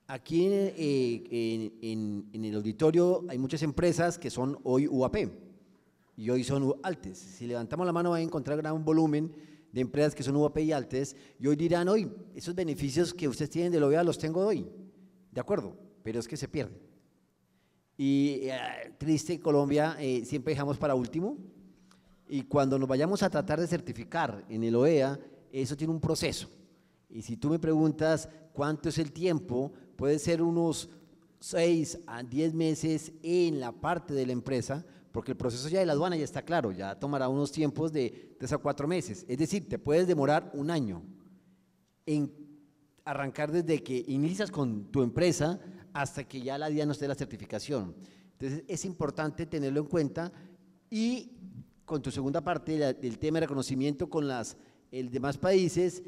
Aquí en el auditorio hay muchas empresas que son hoy UAP y hoy son ALTES. Si levantamos la mano van a encontrar gran volumen de empresas que son UAP y ALTES y hoy dirán, hoy esos beneficios que ustedes tienen de la OEA los tengo hoy. De acuerdo, pero es que se pierden. Y triste, Colombia, siempre dejamos para último, y cuando nos vayamos a tratar de certificar en el OEA, eso tiene un proceso. Y si tú me preguntas cuánto es el tiempo, puede ser unos 6 a 10 meses en la parte de la empresa, porque el proceso ya de la aduana ya está claro, ya tomará unos tiempos de 3 a 4 meses. Es decir, te puedes demorar un año en arrancar desde que inicias con tu empresa hasta que ya la DIAN nos dé la certificación. Entonces, es importante tenerlo en cuenta. Y con tu segunda parte del tema de reconocimiento con los demás países,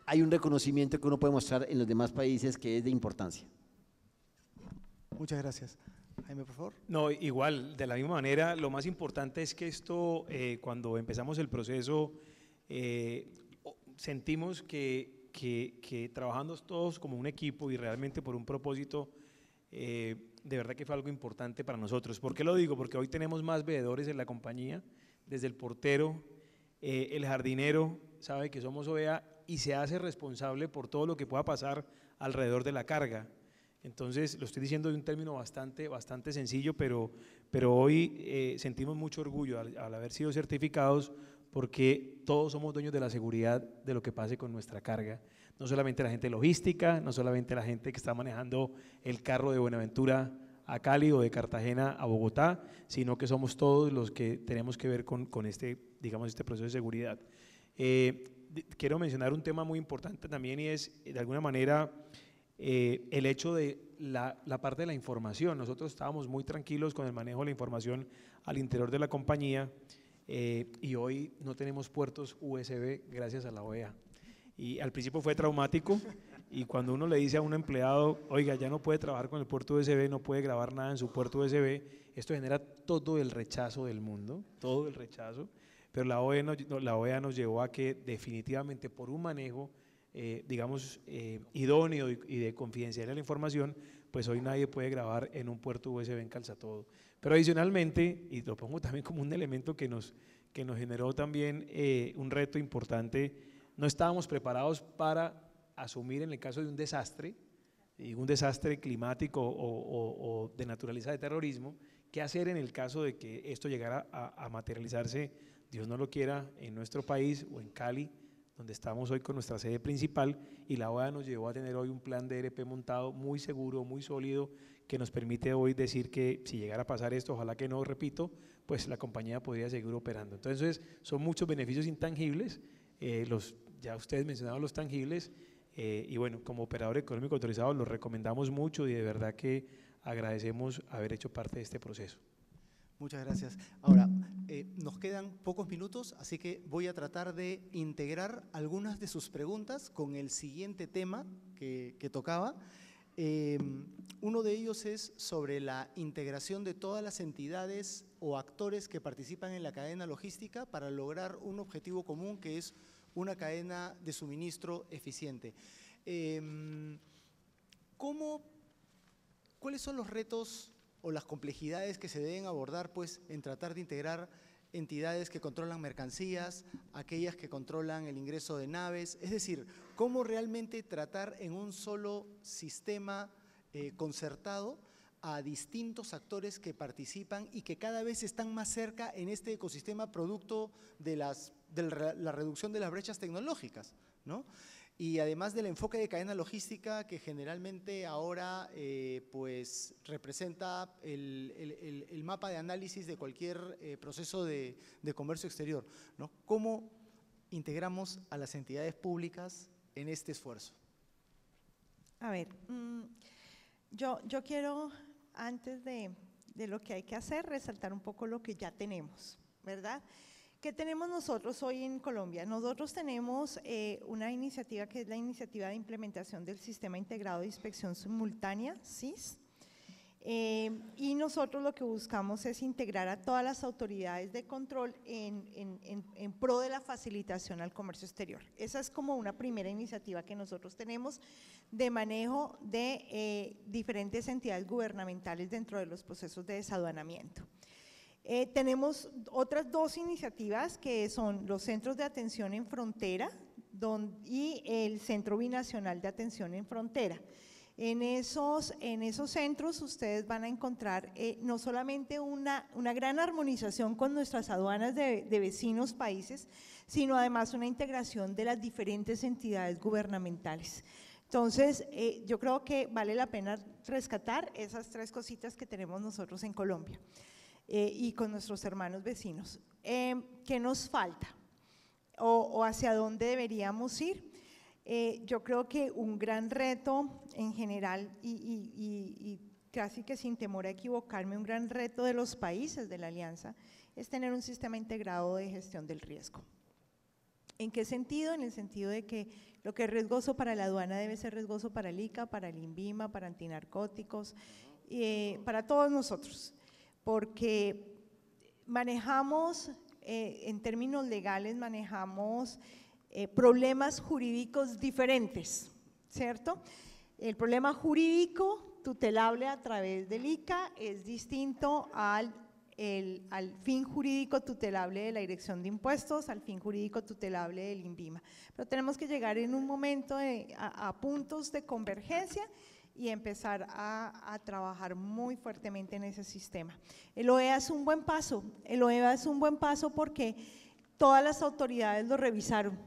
hay un reconocimiento que uno puede mostrar en los demás países que es de importancia. Muchas gracias. Jaime, por favor. No, igual, de la misma manera, lo más importante es que esto, cuando empezamos el proceso, sentimos que trabajando todos como un equipo y realmente por un propósito, de verdad que fue algo importante para nosotros. ¿Por qué lo digo? Porque hoy tenemos más veedores en la compañía, desde el portero, el jardinero sabe que somos OEA y se hace responsable por todo lo que pueda pasar alrededor de la carga. Entonces, lo estoy diciendo de un término bastante sencillo, pero hoy sentimos mucho orgullo al haber sido certificados, porque todos somos dueños de la seguridad de lo que pase con nuestra carga. No solamente la gente de logística, no solamente la gente que está manejando el carro de Buenaventura a Cali o de Cartagena a Bogotá, sino que somos todos los que tenemos que ver con este proceso de seguridad. Quiero mencionar un tema muy importante también, y es, de alguna manera, el hecho de la parte de la información. Nosotros estábamos muy tranquilos con el manejo de la información al interior de la compañía, y hoy no tenemos puertos USB gracias a la OEA. Y al principio fue traumático, y cuando uno le dice a un empleado, oiga, ya no puede trabajar con el puerto USB, no puede grabar nada en su puerto USB, esto genera todo el rechazo del mundo, todo el rechazo, pero la OEA nos llevó a que definitivamente por un manejo idóneo y de confidencialidad de la información, pues hoy nadie puede grabar en un puerto USB en Calzatodo. Pero adicionalmente, y lo pongo también como un elemento que nos generó también un reto importante, no estábamos preparados para asumir en el caso de un desastre climático o de naturaleza de terrorismo, qué hacer en el caso de que esto llegara a materializarse, Dios no lo quiera, en nuestro país o en Cali, donde estamos hoy con nuestra sede principal, y la OEA nos llevó a tener hoy un plan de ERP montado muy seguro, muy sólido, que nos permite hoy decir que si llegara a pasar esto, ojalá que no, repito, pues la compañía podría seguir operando. Entonces, son muchos beneficios intangibles, ya ustedes mencionaron los tangibles, y bueno, como operador económico autorizado los recomendamos mucho, y de verdad que agradecemos haber hecho parte de este proceso. Muchas gracias. Ahora, nos quedan pocos minutos, así que voy a tratar de integrar algunas de sus preguntas con el siguiente tema que tocaba. Uno de ellos es sobre la integración de todas las entidades o actores que participan en la cadena logística para lograr un objetivo común, que es una cadena de suministro eficiente. ¿Cuáles son los retos o las complejidades que se deben abordar, pues, en tratar de integrar entidades que controlan mercancías, aquellas que controlan el ingreso de naves? Es decir, ¿cómo realmente tratar en un solo sistema concertado a distintos actores que participan y que cada vez están más cerca en este ecosistema producto de la reducción de las brechas tecnológicas, ¿no? Y además del enfoque de cadena logística, que generalmente ahora pues representa el mapa de análisis de cualquier proceso de comercio exterior, ¿no? ¿Cómo integramos a las entidades públicas en este esfuerzo? A ver, yo quiero, antes de lo que hay que hacer, resaltar un poco lo que ya tenemos, ¿verdad? ¿Qué tenemos nosotros hoy en Colombia? Nosotros tenemos una iniciativa que es la Iniciativa de Implementación del Sistema Integrado de Inspección Simultánea, SIS, y nosotros lo que buscamos es integrar a todas las autoridades de control en pro de la facilitación al comercio exterior. Esa es como una primera iniciativa que nosotros tenemos de manejo de diferentes entidades gubernamentales dentro de los procesos de desaduanamiento. Tenemos otras dos iniciativas que son los centros de atención en frontera y el Centro Binacional de Atención en Frontera. En esos centros ustedes van a encontrar no solamente una gran armonización con nuestras aduanas de vecinos países, sino además una integración de las diferentes entidades gubernamentales. Entonces, yo creo que vale la pena rescatar esas tres cositas que tenemos nosotros en Colombia. Y con nuestros hermanos vecinos. ¿Qué nos falta? ¿O hacia dónde deberíamos ir? Yo creo que un gran reto en general, y casi que sin temor a equivocarme, un gran reto de los países de la Alianza es tener un sistema integrado de gestión del riesgo. ¿En qué sentido? En el sentido de que lo que es riesgoso para la aduana debe ser riesgoso para el ICA, para el INVIMA, para antinarcóticos, para todos nosotros, porque manejamos, en términos legales, manejamos problemas jurídicos diferentes, ¿cierto? El problema jurídico tutelable a través del ICA es distinto al fin jurídico tutelable de la Dirección de Impuestos, al fin jurídico tutelable del INVIMA. Pero tenemos que llegar en un momento a puntos de convergencia y empezar a trabajar muy fuertemente en ese sistema. El OEA es un buen paso, el OEA es un buen paso porque todas las autoridades lo revisaron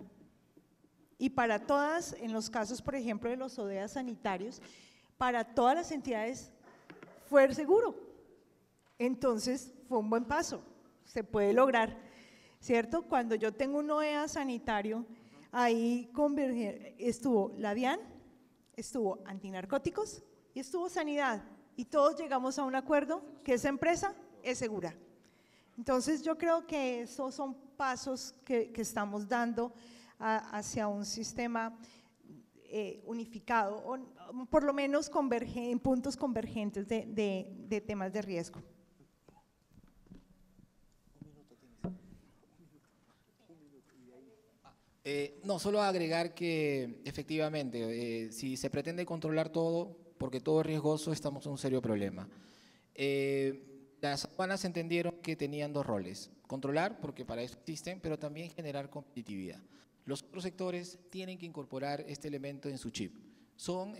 y para todas, en los casos por ejemplo de los ODEA sanitarios, para todas las entidades fue seguro. Entonces fue un buen paso, se puede lograr, ¿cierto? Cuando yo tengo un OEA sanitario, ahí estuvo la DIAN, estuvo antinarcóticos y estuvo sanidad y todos llegamos a un acuerdo que esa empresa es segura. Entonces yo creo que esos son pasos que estamos dando hacia un sistema unificado o por lo menos en puntos convergentes de temas de riesgo. No, solo agregar que efectivamente, si se pretende controlar todo, porque todo es riesgoso, estamos en un serio problema. Las aduanas entendieron que tenían dos roles, controlar, porque para eso existen, pero también generar competitividad. Los otros sectores tienen que incorporar este elemento en su chip. Son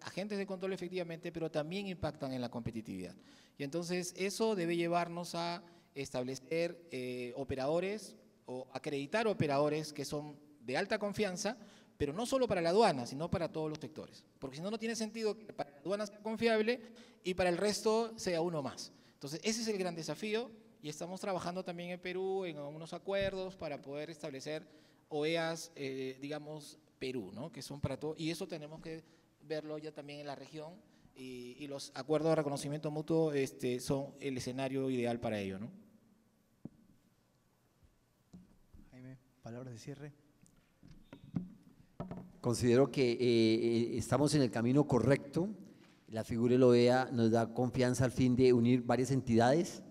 agentes de control efectivamente, pero también impactan en la competitividad. Y entonces eso debe llevarnos a establecer operadores o acreditar operadores que son de alta confianza, pero no solo para la aduana, sino para todos los sectores. Porque si no, no tiene sentido que para la aduana sea confiable y para el resto sea uno más. Entonces, ese es el gran desafío y estamos trabajando también en Perú en unos acuerdos para poder establecer OEAs, digamos, Perú, ¿no? Que son para todo, y eso tenemos que verlo ya también en la región y los acuerdos de reconocimiento mutuo son el escenario ideal para ello, ¿no? Palabras de cierre. Considero que estamos en el camino correcto. La figura del OEA nos da confianza al fin de unir varias entidades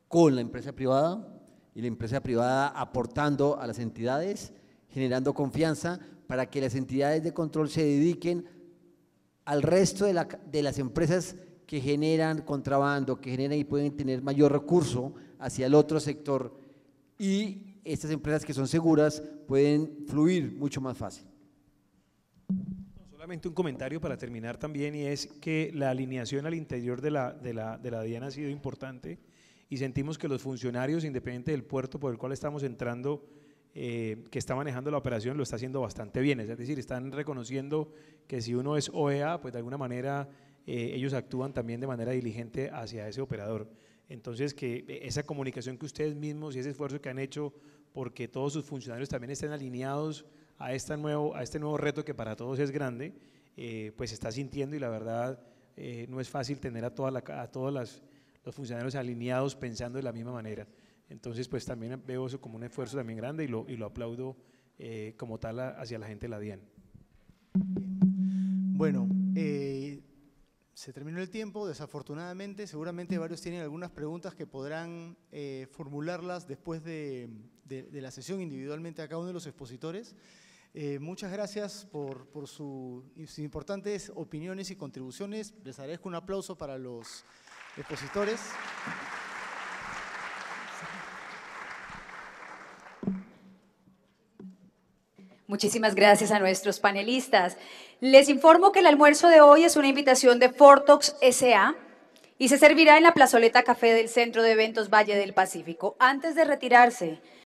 con la empresa privada y la empresa privada aportando a las entidades, generando confianza para que las entidades de control se dediquen al resto de las empresas que generan contrabando, que generan y pueden tener mayor recurso hacia el otro sector, y estas empresas que son seguras pueden fluir mucho más fácil. Solamente un comentario para terminar también, y es que la alineación al interior de la DIAN ha sido importante y sentimos que los funcionarios, independiente del puerto por el cual estamos entrando, que está manejando la operación, lo está haciendo bastante bien. Es decir, están reconociendo que si uno es OEA, pues de alguna manera ellos actúan también de manera diligente hacia ese operador. Entonces, que esa comunicación que ustedes mismos y ese esfuerzo que han hecho porque todos sus funcionarios también estén alineados a este nuevo reto que para todos es grande, pues se está sintiendo, y la verdad no es fácil tener a todos los funcionarios alineados pensando de la misma manera. Entonces, pues también veo eso como un esfuerzo también grande y lo aplaudo como tal hacia la gente de la DIAN. Bueno, se terminó el tiempo, desafortunadamente. Seguramente varios tienen algunas preguntas que podrán formularlas después de la sesión individualmente a cada uno de los expositores. Muchas gracias por sus importantes opiniones y contribuciones. Les agradezco un aplauso para los expositores. Muchísimas gracias a nuestros panelistas. Les informo que el almuerzo de hoy es una invitación de Fortox S.A. y se servirá en la plazoleta Café del Centro de Eventos Valle del Pacífico. Antes de retirarse,